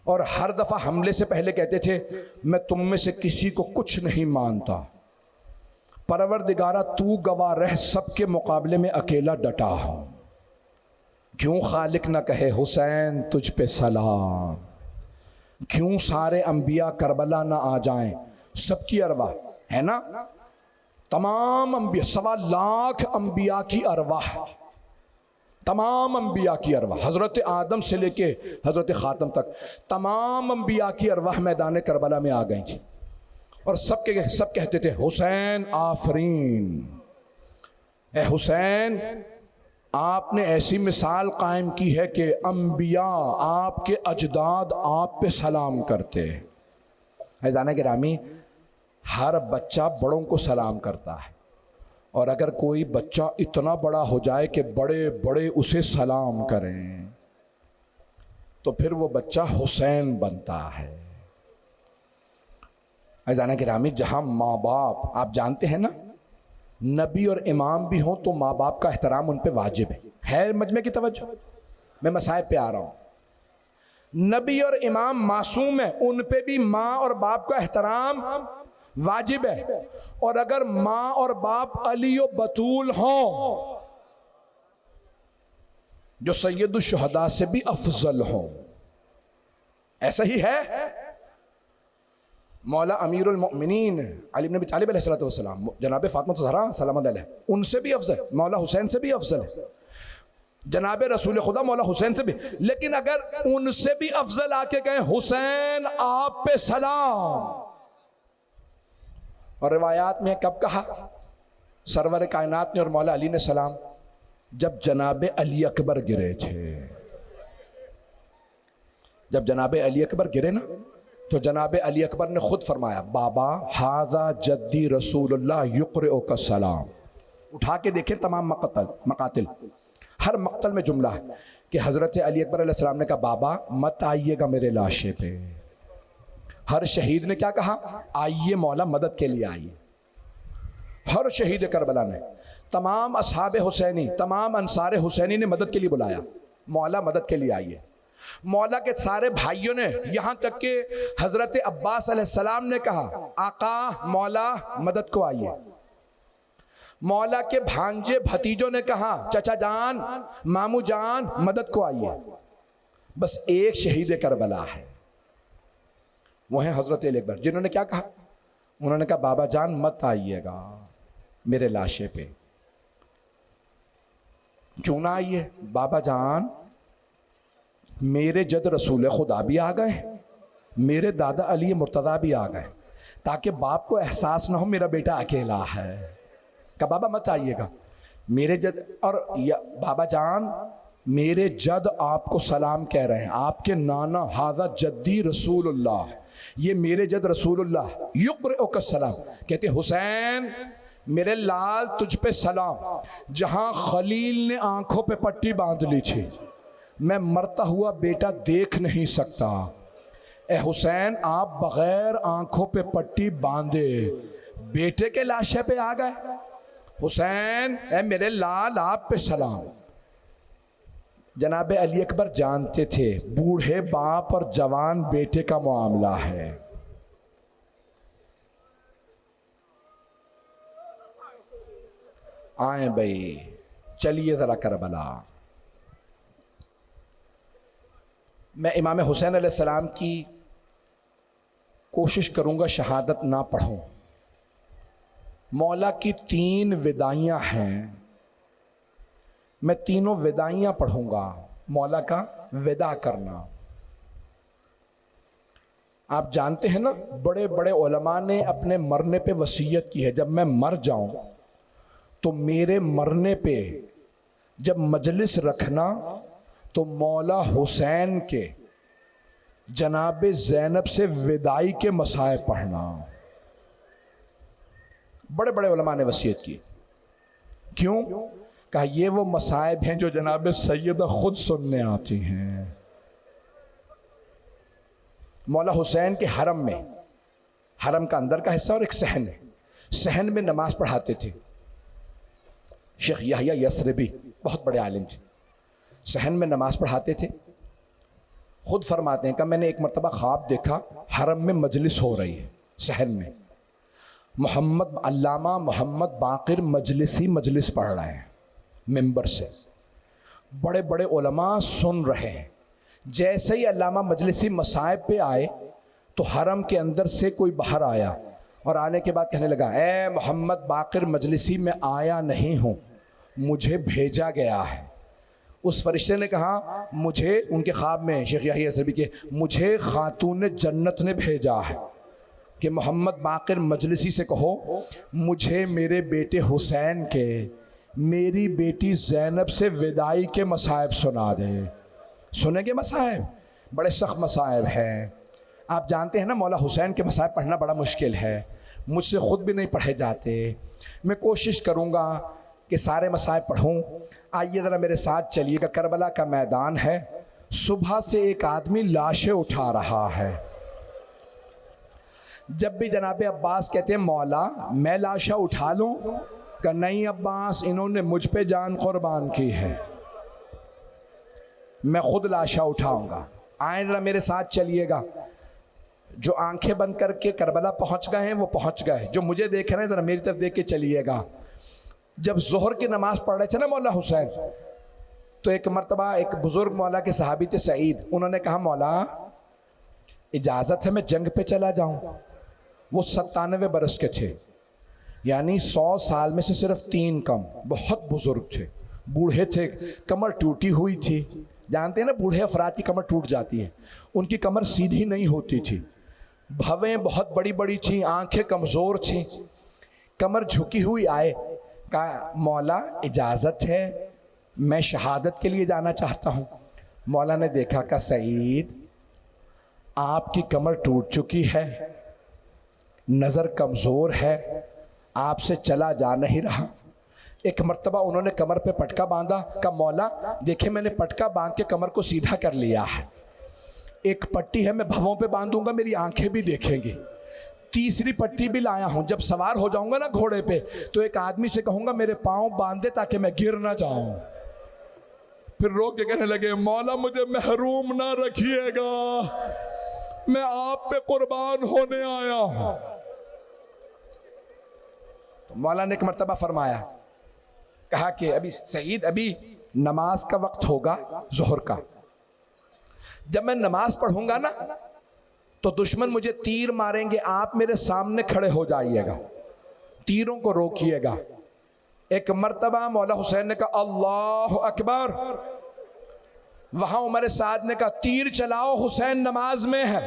और हर दफा हमले से पहले कहते थे मैं तुम में से किसी को कुछ नहीं मानता, परवरदिगारा तू गवाह रह, सबके मुकाबले में अकेला डटा हूं। क्यों खालिक न कहे हुसैन तुझ पे सलाम, क्यों सारे अंबिया करबला ना आ जाएं, सबकी अरवाह है ना, तमाम अंबिया, 1.25 लाख अंबिया की अरवाह, तमाम अंबिया की अरवाह, हज़रत आदम से लेके हज़रत ख़ातम तक तमाम अंबिया की अरवाह मैदान करबला में आ गई थी, और सब कहते थे हुसैन आफरीन, ए हुसैन आपने ऐसी मिसाल कायम की है कि अंबिया आपके अजदाद आप पे सलाम करते। ऐज़ान गिरामी, हर बच्चा बड़ों को सलाम करता है, और अगर कोई बच्चा इतना बड़ा हो जाए कि बड़े बड़े उसे सलाम करें तो फिर वो बच्चा हुसैन बनता है। ऐज़ान गिरामी, जहां माँ बाप, आप जानते हैं ना, नबी और इमाम भी हों तो माँ बाप का एहतराम उन पे वाजिब है। मजमे की तवज्जो, मैं मसाइब पे आ रहा हूं। नबी और इमाम मासूम है, उन पे भी माँ और बाप का एहतराम वाजिब है, और अगर माँ और बाप अली और बतूल हों जो सैयदुल शुहदा से भी अफजल हों, ऐसा ही है। मौला अमीरुल मोमिनीन अली इब्न अबी तालिब अलैहिस्सलाम, जनाब फातिमा ज़हरा सलाम अलैहा, उनसे भी अफजल, मौला हुसैन से भी अफजल है, जनाब रसूल खुदा मौला हुसैन से भी। लेकिन अगर उनसे भी अफजल आके कहें हुसैन आप पे सलाम, और रिवायात में कब कहा सरवर कायनात ने और मौला अली ने सलाम? जब जनाब अली अकबर गिरे थे। जब जनाब अली अकबर गिरे ना, तो जनाब अली अकबर ने खुद फरमाया, बाबा हाजा जद्दी रसूलुल्लाह युक़रिउ का सलाम। उठा के देखें तमाम मकातिल, हर मकतल में जुमला है कि हज़रत अली अकबर अलैहिस्सलाम ने कहा, बाबा मत आइएगा मेरे लाशे पे। हर शहीद ने क्या कहा? आइए मौला मदद के लिए आइए। हर शहीद करबला ने, तमाम असहाब हुसैनी, तमाम अंसार हुसैनी ने मदद के लिए बुलाया, मौला मदद के लिए आइए। मौला के सारे भाइयों ने, यहाँ तक कि हज़रत अब्बास अलैहिस्सलाम ने कहा, आका मौला मदद को आइए। मौला के भांजे भतीजों ने कहा, चचा जान, मामू जान मदद को आइए। बस एक शहीद करबला है, वो है हज़रत अली अकबर, जिन्होंने क्या कहा? उन्होंने कहा, बाबा जान मत आइएगा मेरे लाशे पे। क्यों ना आइए? बाबा जान मेरे जद रसूल खुदा भी आ गए, मेरे दादा अली मुर्तज़ा भी आ गए, ताकि बाप को एहसास ना हो मेरा बेटा अकेला है। कहा बाबा मत आइएगा मेरे जद, और बाबा जान मेरे जद आपको सलाम कह रहे हैं, आपके नाना हाजा जद्दी रसूलुल्लाह, ये मेरे जद रसूलुल्लाह युक़रिउका सलाम, कहते हुसैन मेरे लाल तुझ पे सलाम। जहां खलील ने आंखों पे पट्टी बांध ली थी, मैं मरता हुआ बेटा देख नहीं सकता, ए हुसैन आप बगैर आंखों पे पट्टी बांधे बेटे के लाशे पे आ गए। हुसैन ए मेरे लाल आप पे सलाम। जनाब अली अकबर जानते थे बूढ़े बाप और जवान बेटे का मामला है। आए भाई चलिए ज़रा करबला। मैं इमाम हुसैन अलैहिस्सलाम की कोशिश करूँगा शहादत ना पढ़ूँ। मौला की 3 विदाइयाँ हैं, मैं तीनों विदाइयाँ पढ़ूँगा। मौला का विदा करना, आप जानते हैं ना, बड़े बड़े उलमा ने अपने मरने पे वसीयत की है, जब मैं मर जाऊँ तो मेरे मरने पे जब मजलिस रखना तो मौला हुसैन के जनाब ज़ैनब से विदाई के मसाइब पढ़ना। बड़े बड़े उलमा ने वसीयत की। क्यों? कहा ये वो मसाइब हैं जो जनाब सैयदा खुद सुनने आती हैं। मौला हुसैन के हरम में, हरम का अंदर का हिस्सा और एक सहन है, सहन में नमाज पढ़ाते थे। शेख यहया यसरबी बहुत बड़े आलिम थे, सहन में नमाज पढ़ाते थे। खुद फरमाते हैं कि मैंने एक मरतबा ख्वाब देखा, हरम में मजलिस हो रही है सहन में, अल्लामा मोहम्मद बाक़िर मजलिसी मजलिस पढ़ रहे हैं मिंबर से, बड़े बड़े उलमा सुन रहे हैं। जैसे ही अल्लामा मजलिसी मसाइब पे आए तो हरम के अंदर से कोई बाहर आया और आने के बाद कहने लगा, ए मोहम्मद बाक़िर मजलिसी में आया नहीं हूँ, मुझे भेजा गया है। उस फरिश्ते ने कहा, मुझे, उनके ख्वाब में शेख यहया यसरबी के, मुझे खातून जन्नत ने भेजा है कि मोहम्मद बाक़िर मजलिसी से कहो मुझे मेरे बेटे हुसैन के मेरी बेटी ज़ैनब से विदाई के मसाइब सुना दे। सुनेंगे मसाइब? बड़े सख्त मसाइब हैं। आप जानते हैं ना, मौला हुसैन के मसाइब पढ़ना बड़ा मुश्किल है, मुझसे ख़ुद भी नहीं पढ़े जाते। मैं कोशिश करूँगा कि सारे मसाइब पढ़ूँ। आइए ज़रा मेरे साथ चलिएगा। करबला का मैदान है, सुबह से एक आदमी लाशें उठा रहा है। जब भी जनाब अब्बास कहते हैं मौला मैं लाशा उठा लूँ, कि नहीं अब्बास, इन्होंने मुझ पे जान कुर्बान की है, मैं खुद लाशा उठाऊंगा। आए जरा मेरे साथ चलिएगा। जो आंखें बंद करके करबला पहुंच गए हैं वो पहुंच गए, जो मुझे देख रहे हैं जरा मेरी तरफ देख के चलिएगा। जब जोहर की नमाज पढ़ रहे थे ना मौला हुसैन, तो एक मरतबा एक बुजुर्ग मौला के सहाबी थे सईद, उन्होंने कहा मौला इजाज़त है मैं जंग पे चला जाऊं। वो 97 बरस के थे, यानी 100 साल में से सिर्फ 3 कम। बहुत बुजुर्ग थे, बूढ़े थे, कमर टूटी हुई थी। जानते हैं ना बूढ़े अफराद की कमर टूट जाती है, उनकी कमर सीधी नहीं होती थी, भवें बहुत बड़ी बड़ी थी, आंखें कमज़ोर थी, कमर झुकी हुई। आए, कहा मौला इजाज़त है मैं शहादत के लिए जाना चाहता हूँ। मौला ने देखा, का सईद आपकी कमर टूट चुकी है, नज़र कमज़ोर है, आपसे चला जा नहीं रहा। एक मर्तबा उन्होंने कमर पे पटका बांधा, का मौला देखे मैंने पटका बांध के कमर को सीधा कर लिया है, एक पट्टी है मैं भवों पे बांधूंगा, मेरी आंखें भी देखेंगी। तीसरी पट्टी भी लाया हूं, जब सवार हो जाऊंगा ना घोड़े पे तो एक आदमी से कहूंगा मेरे पांव बांध दे ताकि मैं गिर ना जाऊं। फिर रो के कहने लगे, मौला मुझे महरूम ना रखिएगा, मैं आप पे कुर्बान होने आया हूं। तो मौला ने एक मर्तबा फरमाया, कहा कि अभी सईद अभी नमाज का वक्त होगा जोहर का, जब मैं नमाज पढ़ूंगा ना तो दुश्मन मुझे तीर मारेंगे, आप मेरे सामने खड़े हो जाइएगा, तीरों को रोकिएगा। एक मर्तबा मौला हुसैन ने कहा अल्लाह अकबर, वहां उमर साद ने कहा तीर चलाओ, हुसैन नमाज में है,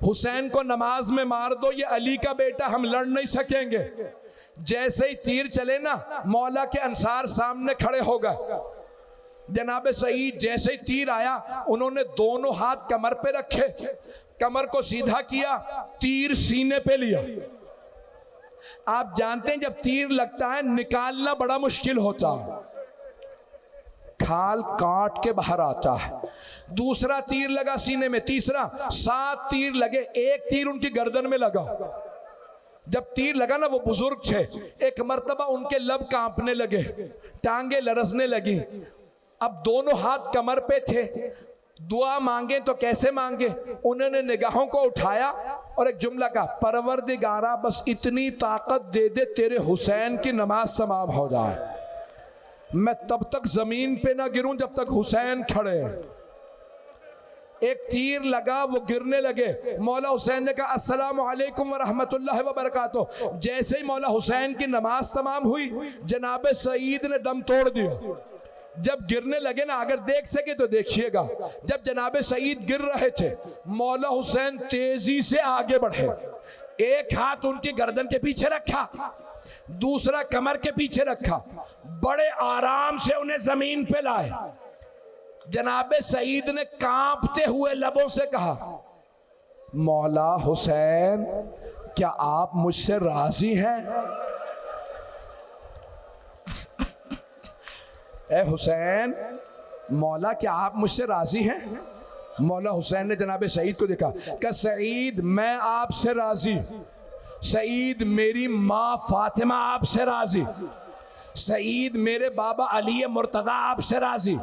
हुसैन को नमाज में मार दो, ये अली का बेटा, हम लड़ नहीं सकेंगे। जैसे ही तीर चले ना, मौला के अंसार सामने खड़े हो गए। जनाब सईद जैसे ही तीर आया, उन्होंने दोनों हाथ कमर पे रखे, कमर को सीधा किया, तीर सीने पे लिया। आप जानते हैं जब तीर लगता है निकालना बड़ा मुश्किल होता है, खाल काट के बाहर आता है। दूसरा तीर लगा सीने में, तीसरा, 7 तीर लगे, एक तीर उनकी गर्दन में लगा। जब तीर लगा ना, वो बुजुर्ग थे, एक मर्तबा उनके लब कांपने लगे, टांगे लरसने लगी। अब दोनों हाथ कमर पे थे, दुआ मांगे तो कैसे मांगे? उन्होंने निगाहों को उठाया और एक जुमला कहा, परवरदिगारा बस इतनी ताकत दे दे तेरे हुसैन की नमाज तमाम हो जाए, मैं तब तक जमीन पे ना गिरूं जब तक हुसैन खड़े हैं। एक तीर लगा, वो गिरने लगे। मौला हुसैन ने कहा अस्सलामु अलैकुम व रहमतुल्लाहि व बरकातुहू। जैसे ही मौला हुसैन की नमाज तमाम हुई, जनाब सईद ने दम तोड़ दिया। जब गिरने लगे ना, अगर देख सके तो देखिएगा, जब जनाब सईद गिर रहे थे, मौला हुसैन तेजी से आगे बढ़े, एक हाथ उनकी गर्दन के पीछे रखा, दूसरा कमर के पीछे रखा, बड़े आराम से उन्हें जमीन पे लाए। जनाब सईद ने कांपते हुए लबों से कहा, मौला हुसैन क्या आप मुझसे राजी हैं? ए हुसैन, मौला क्या आप मुझसे राजी हैं? मौला हुसैन ने जनाब सईद को देखा, क्या सईद मैं आपसे राजी, सईद मेरी माँ फातिमा आपसे राजी, सईद मेरे बाबा अली मुर्तज़ा आपसे राजी,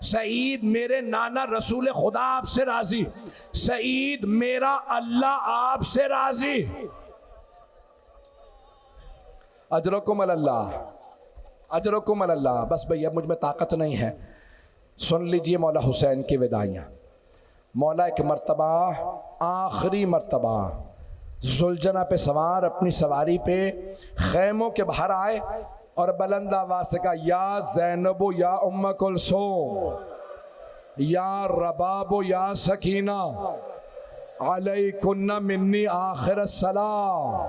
सईद मेरे नाना रसूल खुदा आपसे राजी, सईद मेरा अल्लाह आपसे राजी। अजरकुम अल्लाह, अजरकुम अल्लाह। बस भैया मुझ में ताकत नहीं है। सुन लीजिए मौला हुसैन की विदाइयाँ। मौला एक मर्तबा, आखिरी मर्तबा, जुलझना पे सवार अपनी सवारी पे खैमों के बाहर आए और बुलंद आवाज से कहा, या ज़ैनबो या उम्म कुलसूम, या रबाबो या सकीना, अलैकुन्ना मिन्नी आखिर सलाम।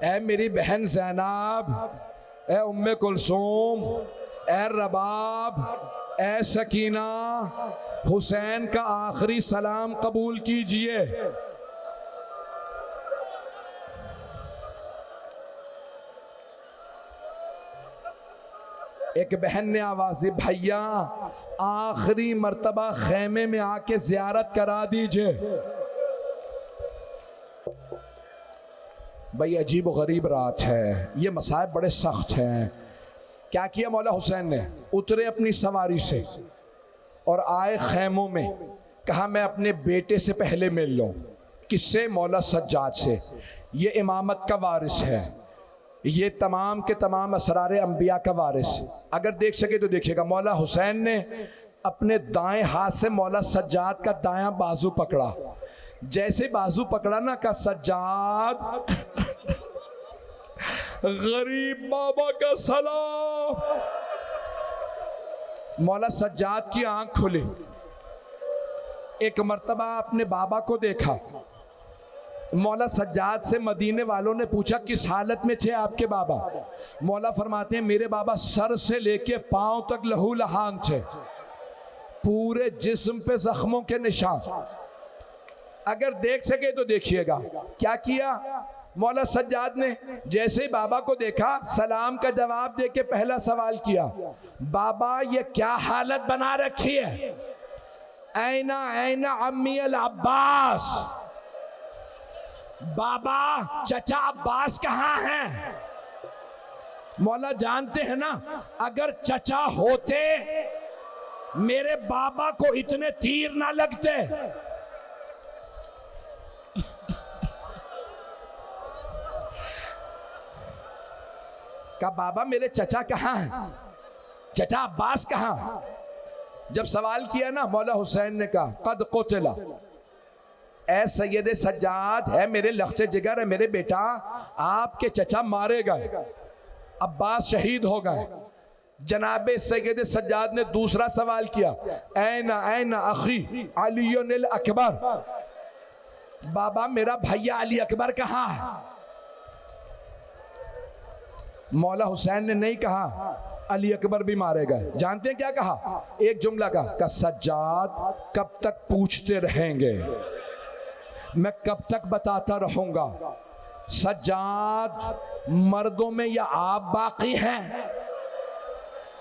ए मेरी बहन ज़ैनब, ए उम्मे कुलसूम, ए रबाब, ए सकीना, हुसैन का आखिरी सलाम कबूल कीजिए। एक बहन ने आवाज दी, भैया आखिरी मर्तबा खेमे में आके जियारत करा दीजिए। भाई अजीब व गरीब रात है, ये मसाइब बड़े सख्त हैं। क्या किया मौला हुसैन ने? उतरे अपनी सवारी से और आए खैमों में। कहा मैं अपने बेटे से पहले मिल लूं। किससे? मौला सज्जाद से। ये इमामत का वारिस है, ये तमाम के तमाम असरार अंबिया का वारिस। अगर देख सके तो देखिएगा, मौला हुसैन ने अपने दाएं हाथ से मौला सज्जाद का दायां बाजू पकड़ा। जैसे बाजू पकड़ा ना, का सज्जाद गरीब बाबा का सलाम। मौला सज्जाद की आंख खुली, एक मर्तबा अपने बाबा को देखा। मौला सज्जाद से मदीने वालों ने पूछा, किस हालत में थे आपके बाबा? मौला फरमाते हैं, मेरे बाबा सर से लेके पांव तक लहू लहान थे, पूरे जिस्म पे जख्मों के निशान। अगर देख सके तो देखिएगा। क्या किया मौला सज्जाद ने? जैसे ही बाबा को देखा, सलाम का जवाब दे के पहला सवाल किया, बाबा ये क्या हालत बना रखी है? ऐना ऐना अम्मी अल अब्बास, बाबा चचा अब्बास कहाँ हैं? मौला जानते हैं ना, अगर चचा होते मेरे बाबा को इतने तीर ना लगते। का बाबा मेरे चचा कहाँ हैं? चचा अब्बास कहाँ? जब सवाल किया ना, मौला हुसैन ने कहा, कद कुतिला, ऐ सैयद सज्जाद, है मेरे लख्ते जिगर, है मेरे बेटा, आपके चचा मारे गए, अब्बास शहीद हो गए। जनाबे सैयद सज्जाद ने दूसरा सवाल किया, ऐना ऐना अखी अली अकबर, बाबा मेरा भैया अली अकबर कहाँ है? मौला हुसैन ने नहीं कहा अली अकबर भी मारे गए। जानते हैं क्या कहा? एक जुमला का सज्जाद कब तक पूछते रहेंगे, मैं कब तक बताता रहूंगा, सज्जाद मर्दों में या आप बाकी हैं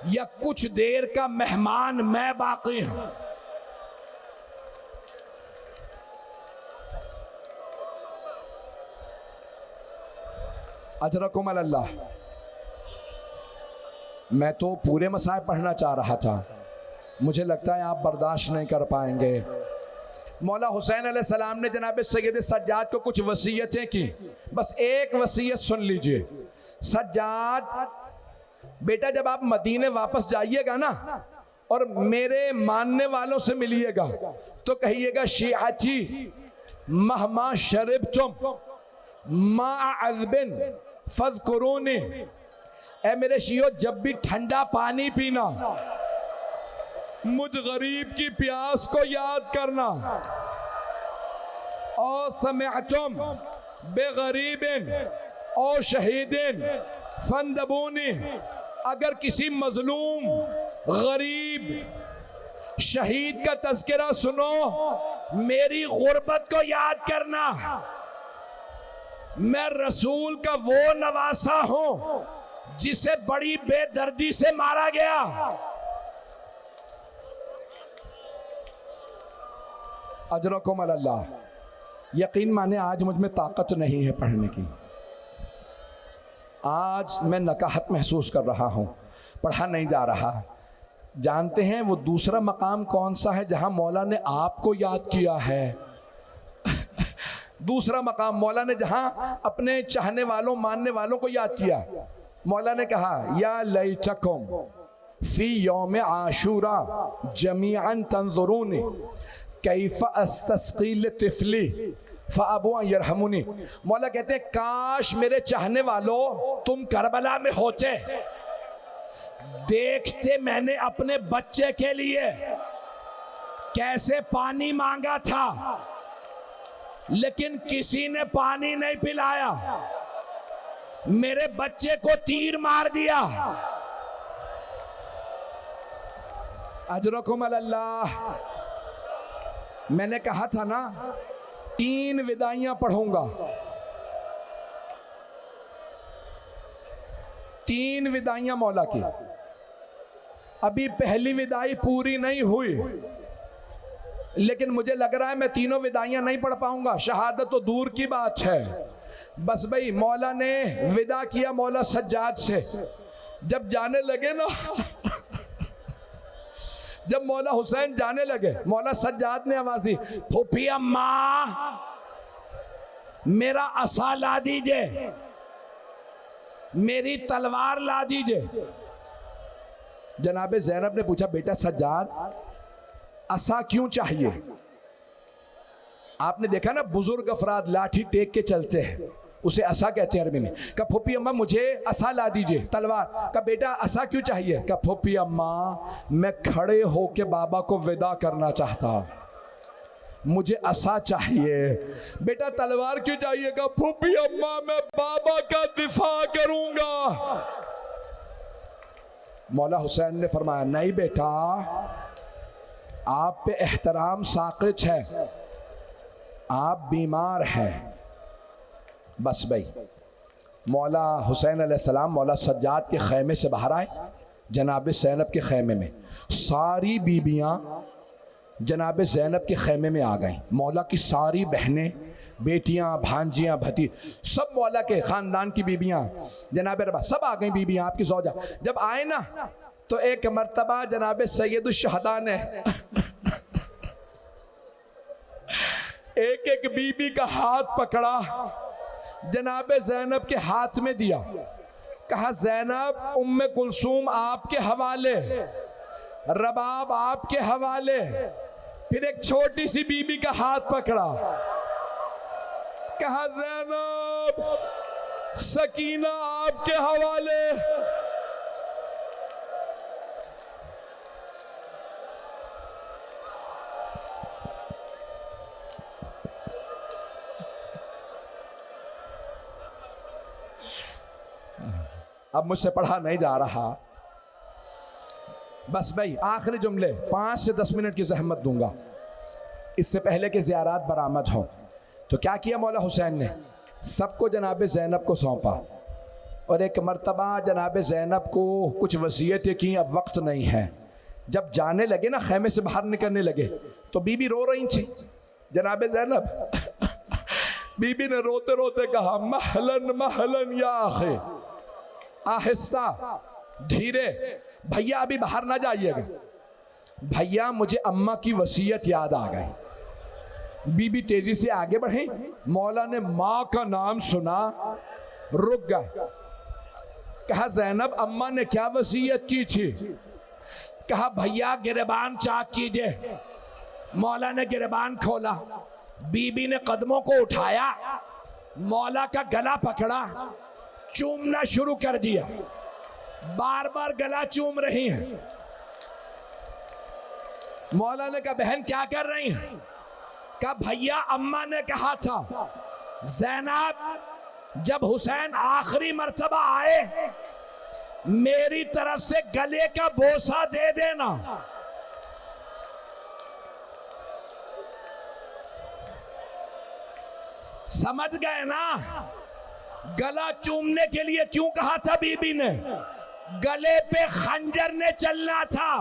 या कुछ देर का मेहमान मैं बाकी हूं। अजरकुम अल्लाह। मैं तो पूरे मसाइब पढ़ना चाह रहा था, मुझे लगता है आप बर्दाश्त नहीं कर पाएंगे। मौला हुसैन अलैहिस्सलाम ने जनाब सैयद सज्जाद को कुछ वसीयतें की, बस एक वसीयत सुन लीजिए। सज्जाद बेटा जब आप मदीने वापस जाइएगा ना और मेरे मानने वालों से मिलिएगा तो कहिएगा शियाची महमा शरीब तुम मा अज़बिन फज़कुरूनी, ए मेरे शियो जब भी ठंडा पानी पीना मुझ गरीब की प्यास को याद करना। और समिअतुम बेगरीबिन और शहीदिन फंदबूनी, अगर किसी मजलूम गरीब शहीद का तज़किरा सुनो मेरी गुर्बत को याद करना। मैं रसूल का वो नवासा हूं जिसे बड़ी बेदर्दी से मारा गया। अजरकुम अल्लाह। यकीन माने आज मुझ में ताकत नहीं है पढ़ने की, आज मैं नकाहत महसूस कर रहा हूं, पढ़ा नहीं जा रहा। जानते हैं वो दूसरा मकाम कौन सा है जहां मौला ने आपको याद किया है? दूसरा मकाम मौला ने जहां अपने चाहने वालों मानने वालों को याद किया। मौला ने कहा या लैतकुम फी यौम आशूरा जमीअन तंजुरूनी कैफ अस्तस्कील तिफली फ़अबू अन यरहमुनी। मौला कहते हैं काश मेरे चाहने वालों तुम करबला में होते, देखते मैंने अपने बच्चे के लिए कैसे पानी मांगा था लेकिन किसी ने पानी नहीं पिलाया, मेरे बच्चे को तीर मार दिया। अजरकुम अल्लाह। मैंने कहा था ना 3 विदाइयां पढ़ूंगा, 3 विदाइयां मौला की। अभी पहली विदाई पूरी नहीं हुई लेकिन मुझे लग रहा है मैं तीनों विदाइयां नहीं पढ़ पाऊंगा, शहादत तो दूर की बात है। बस भाई मौला ने विदा किया मौला सज्जाद से। जब जाने लगे ना जब मौला हुसैन जाने लगे मौला सज्जाद ने आवाज दी, फूफी अम्मा मेरा असा ला दीजिए, मेरी तलवार ला दीजिए। जनाबे ज़ैनब ने पूछा बेटा सज्जाद असा क्यों चाहिए? आपने देखा ना बुजुर्ग अफराद लाठी टेक के चलते हैं, उसे असा कहते हैं अरबी में। कहा फूफी अम्मा मुझे असा ला दीजिए, तलवार। कहा बेटा असा क्यों चाहिए? कहा फूफी अम्मा मैं खड़े होके बाबा को विदा करना चाहता, मुझे असा चाहिए। बेटा तलवार क्यों चाहिए? कहा फूफी अम्मा मैं बाबा का दिफा करूंगा। मौला हुसैन ने फरमाया नहीं बेटा, आप पे एहतराम साक़ित है, आप बीमार हैं। बस भाई मौला हुसैन अलैहिस्सलाम मौला सज्जाद के खैमे से बाहर आए, जनाब ज़ैनब के खैमे में सारी बीबियां जनाब ज़ैनब के खैमे में आ गईं। मौला की सारी बहनें, बेटियां, भांजियां, भती सब मौला के ख़ानदान की बीबियां, जनाब रबा सब आ गई बीबियां आपकी ज़ौजा। जब आए ना तो एक मर्तबा जनाब सैयदुश्शहदा ने एक एक बीबी का हाथ पकड़ा, जनाब ज़ैनब के हाथ में दिया। कहा ज़ैनब उम्मे कुलसूम आपके हवाले, रबाब आपके हवाले। फिर एक छोटी सी बीबी का हाथ पकड़ा, कहा ज़ैनब सकीना आपके हवाले। अब मुझसे पढ़ा नहीं जा रहा, बस भाई आखिरी जुमले, 5 से 10 मिनट की जहमत दूंगा इससे पहले कि ज़ियारात बरामद हों। तो क्या किया मौला हुसैन ने? सबको जनाब ज़ैनब को सौंपा और एक मर्तबा जनाब ज़ैनब को कुछ वसीयतें की, अब वक्त नहीं है। जब जाने लगे ना, खैमे से बाहर निकलने लगे, तो बीबी रो रही थी। जनाब ज़ैनब बीबी ने रोते रोते कहा, महलन महलन या आखे, आहिस्ता, धीरे, भैया अभी बाहर ना जाइएगा। भैया मुझे अम्मा की वसीयत याद आ गई। बीबी तेजी से आगे बढ़ी, मौला ने माँ का नाम सुना, रुक गए। कहा, ज़ैनब अम्मा ने क्या वसीयत की थी? कहा, भैया गिरबान चाक कीजिए। मौला ने गिरबान खोला, बीबी ने कदमों को उठाया, मौला का गला पकड़ा, चूमना शुरू कर दिया। बार बार गला चूम रही हैं। मौला ने कहा, बहन क्या कर रही हैं? कहा, भैया अम्मा ने कहा था ज़ैनब जब हुसैन आखिरी मर्तबा आए मेरी तरफ से गले का बोसा दे देना। समझ गए ना? गला चूमने के लिए क्यों कहा था बीबी ने? गले पे खंजर ने चलना था।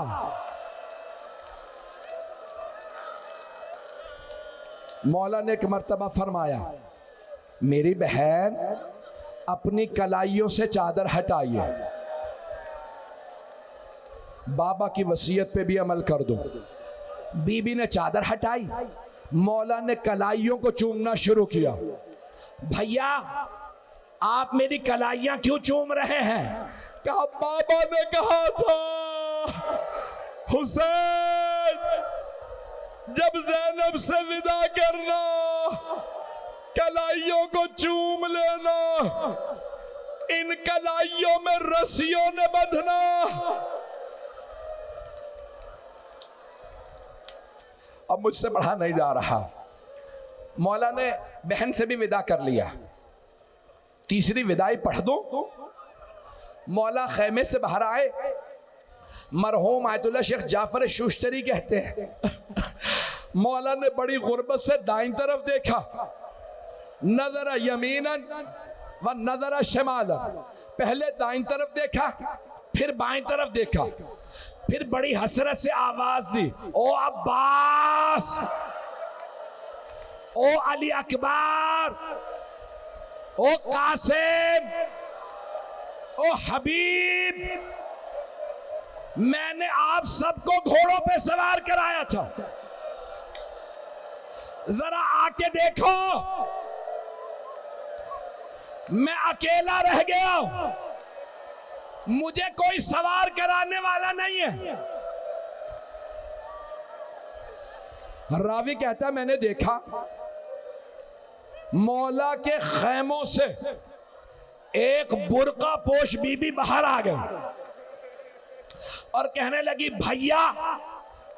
मौला ने एक मर्तबा फरमाया, मेरी बहन अपनी कलाइयों से चादर हटाइए, बाबा की वसीयत पे भी अमल कर दो। बीबी ने चादर हटाई, मौला ने कलाइयों को चूमना शुरू किया। भैया आप मेरी कलाइयां क्यों चूम रहे हैं? कहा, बाबा ने कहा था हुसैन जब ज़ैनब से विदा करना कलाइयों को चूम लेना, इन कलाइयों में रस्सियों ने बंधना। अब मुझसे पढ़ा नहीं जा रहा। मौला ने बहन से भी विदा कर लिया। तीसरी विदाई पढ़ दूं? मौला खैमे से बाहर आए। मरहूम आयतुल्लाह शेख जाफर शुश्तरी कहते हैं, मौला ने बड़ी गुर्बत से दाईं तरफ देखा, नजरा यमीनन व नजरा शिमालन। पहले दाईं तरफ देखा, फिर बाईं तरफ देखा, फिर बड़ी हसरत से आवाज दी, ओ अब्बास, ओ अली अकबर, ओ कासिम, ओ हबीब, मैंने आप सबको घोड़ों पे सवार कराया था, जरा आके देखो, मैं अकेला रह गया, मुझे कोई सवार कराने वाला नहीं है। रावी कहता है, मैंने देखा मौला के खैमों से एक बुर्का पोश बीबी बाहर आ गई और कहने लगी, भैया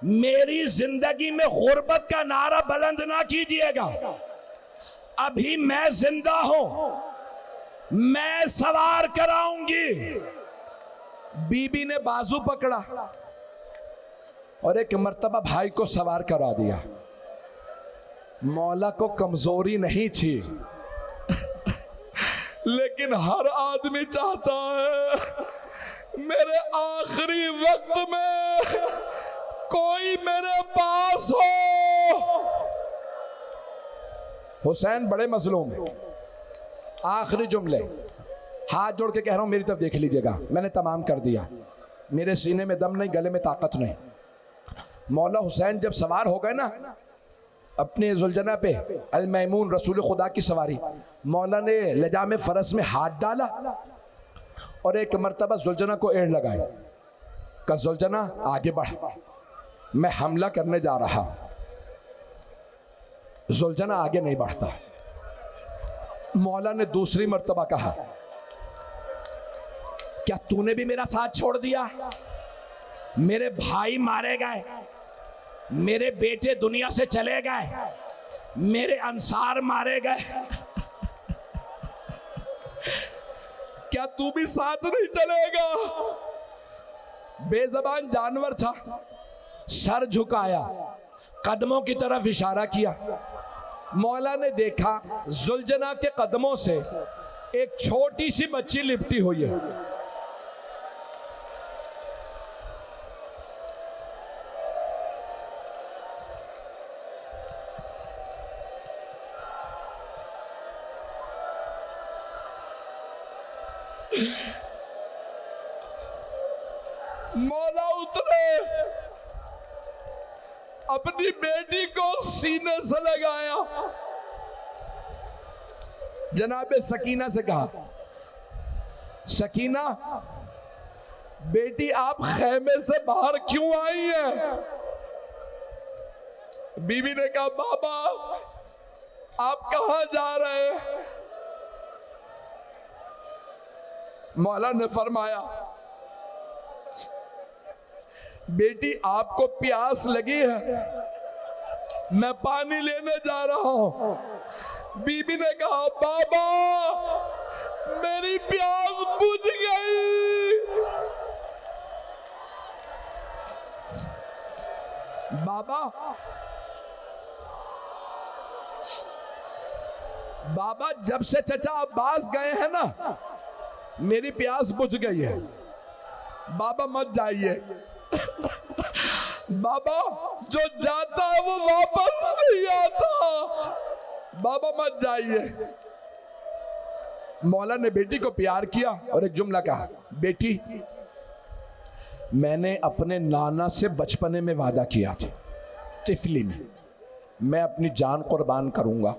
मेरी जिंदगी में गुर्बत का नारा बुलंद ना कीजिएगा, अभी मैं जिंदा हूं, मैं सवार कराऊंगी। बीबी ने बाजू पकड़ा और एक मर्तबा भाई को सवार करा दिया। मौला को कमजोरी नहीं थी, लेकिन हर आदमी चाहता है मेरे आखिरी वक्त में कोई मेरे पास हो। हुसैन बड़े मजलूम हैं। आखिरी जुमले हाथ जोड़ के कह रहा हूं, मेरी तरफ देख लीजिएगा, मैंने तमाम कर दिया, मेरे सीने में दम नहीं, गले में ताकत नहीं। मौला हुसैन जब सवार हो गए ना अपने जुलजना पे, अल मैमून रसूल खुदा की सवारी, मौला ने लजाम फरस में हाथ डाला और एक मर्तबा जुलजना को एड़ लगाई। का जुलजना आगे बढ़, मैं हमला करने जा रहा। जुलजना आगे नहीं बढ़ता। मौला ने दूसरी मर्तबा कहा, क्या तूने भी मेरा साथ छोड़ दिया? मेरे भाई मारे गए, मेरे बेटे दुनिया से चले गए, मेरे अंसार मारे गए, क्या तू भी साथ नहीं चलेगा? बेज़बान जानवर था, सर झुकाया, कदमों की तरफ इशारा किया। मौला ने देखा जुलजना के कदमों से एक छोटी सी बच्ची लिपटी हुई है। मौला उतरे, अपनी बेटी को सीने से लगाया, जनाबे सकीना से कहा, सकीना बेटी आप खेमे से बाहर क्यों आई है? बीबी ने कहा बाबा आप कहां जा रहे हैं? मौला ने फरमाया बेटी आपको प्यास लगी है, मैं पानी लेने जा रहा हूं। बीबी ने कहा बाबा मेरी प्यास बुझ गई। बाबा जब से चचा अब्बास गए हैं ना मेरी प्यास बुझ गई है, बाबा मत जाइए। बाबा जो जाता है वो वापस नहीं आता, बाबा मत जाइए। मौला ने बेटी को प्यार किया और एक जुमला कहा, बेटी मैंने अपने नाना से बचपने में वादा किया था, तिफली में, मैं अपनी जान कुर्बान करूंगा।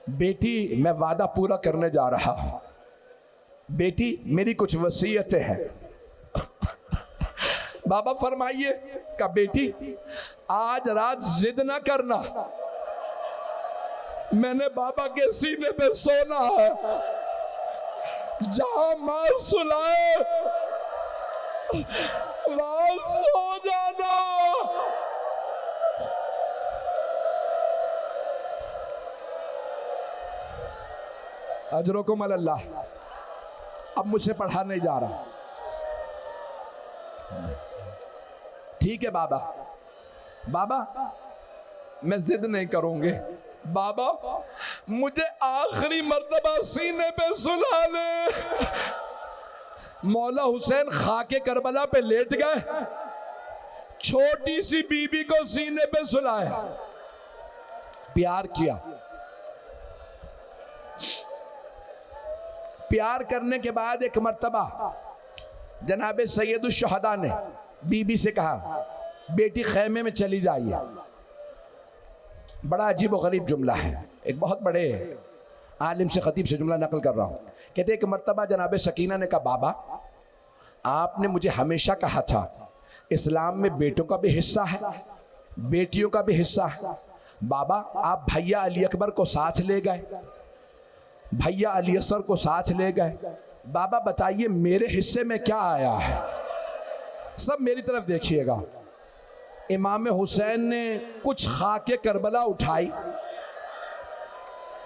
बेटी मैं वादा पूरा करने जा रहा हूं। बेटी मेरी कुछ वसीयतें हैं। बाबा फरमाइए। का बेटी आज रात जिद ना करना, मैंने बाबा के सीने पे सोना है, जहां मां सुलाए वहां सो जाना। अजरुकुम अल्लाह। अब मुझसे पढ़ा नहीं जा रहा। ठीक है बाबा, बाबा मैं जिद नहीं करूंगी। बाबा मुझे आखिरी मर्तबा सीने पे सुला ले। मौला हुसैन खाके करबला पे लेट गए, छोटी सी बीबी को सीने पे सुलाया, प्यार किया। प्यार करने के बाद एक मर्तबा जनाबे सैयदुल शुहदा ने बीबी से कहा बेटी खैमे में चली जाइए। बड़ा अजीब और गरीब जुमला है, एक बहुत बड़े आलिम से खतीब से जुमला नकल कर रहा हूँ। कहते एक मर्तबा जनाबे सकीना ने कहा बाबा आपने मुझे हमेशा कहा था इस्लाम में बेटों का भी हिस्सा है बेटियों का भी हिस्सा है। बाबा आप भैया अली अकबर को साथ ले गए, भैया अली असर को साथ ले गए। बाबा बताइए मेरे हिस्से में क्या आया है? सब मेरी तरफ देखिएगा। इमाम हुसैन ने कुछ खाके करबला उठाई,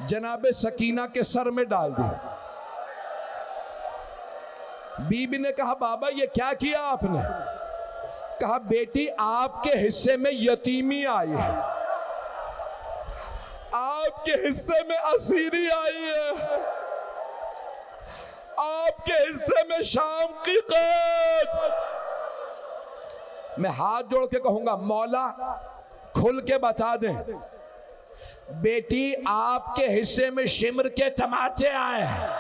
जनाबे सकीना के सर में डाल दी। बीबी ने कहा बाबा ये क्या किया आपने? कहा बेटी आपके हिस्से में यतीमी आई है, आपके हिस्से में असीरी आई है, आपके हिस्से में शाम की कैद। मैं हाथ जोड़ के कहूंगा मौला खुल के बता दें बेटी आपके हिस्से में शिमर के तमाचे आए हैं।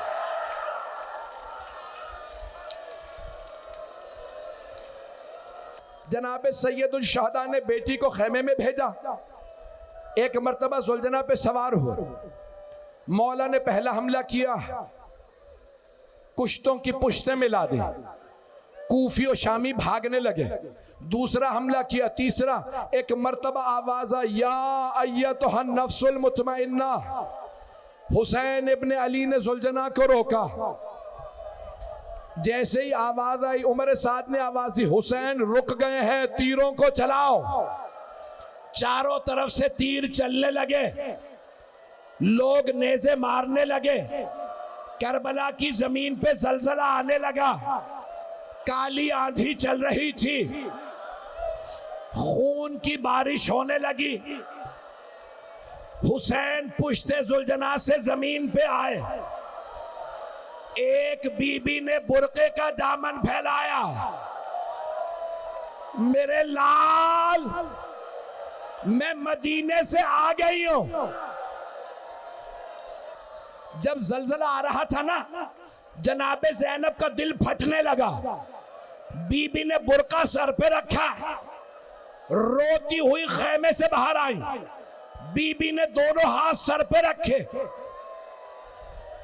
जनाबे सैयदुल शुहदा ने बेटी को खेमे में भेजा। एक मर्तबा जुलजना पे सवार हुआ, मौला ने पहला हमला किया, कुश्तों की पुश्तें मिला दी, कूफी और शामी भागने लगे। दूसरा हमला किया, तीसरा एक मर्तबा आवाज आई या अय्यतुहन नफ्सुल मुतमइन्ना। हुसैन इब्ने अली ने जुलजना को रोका। जैसे ही आवाज आई उमर साद ने आवाज दी हुसैन रुक गए हैं, तीरों को चलाओ। चारों तरफ से तीर चलने लगे, लोग नेज़े मारने लगे, करबला की जमीन पे जलजला आने लगा। काली आंधी चल रही थी, खून की बारिश होने लगी। हुसैन पुश्ते जुलजना से जमीन पे आए। एक बीबी ने बुर्के का दामन फैलाया। मेरे लाल, मैं मदीने से आ गई हूं। जब जलजला आ रहा था ना, जनाबे ज़ैनब का दिल फटने लगा। बीबी ने बुर्का सर पे रखा, रोती हुई खेमे से बाहर आई। बीबी ने दोनों हाथ सर पे रखे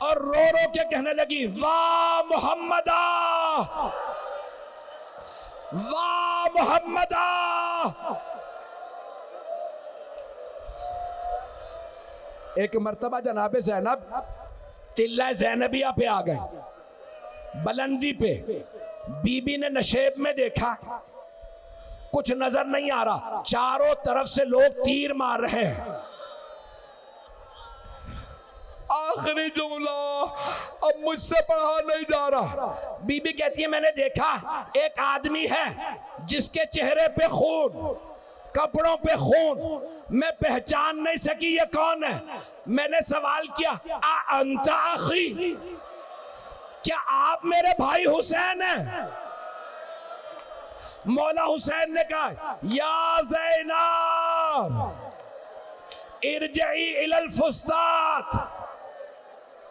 और रो रो के कहने लगी, वाह मोहम्मदा, वाह मोहम्मदा। एक मर्तबा जनाबे ज़ैनब तिल्ला ज़ैनबिया पे आ गए, बुलंदी पे। बीबी ने नशेब में देखा, कुछ नजर नहीं आ रहा, चारों तरफ से लोग तीर मार रहे हैं। आखिरी जुमला अब मुझसे पढ़ा नहीं जा रहा। बीबी कहती है, मैंने देखा एक आदमी है जिसके चेहरे पे खून, कपड़ों पे खून, मैं पहचान नहीं सकी ये कौन है। मैंने सवाल किया, आ अंता अखी, क्या आप मेरे भाई हुसैन हैं? मौला हुसैन ने कहा, या ज़ैनब इरजई इलल फुस्तात,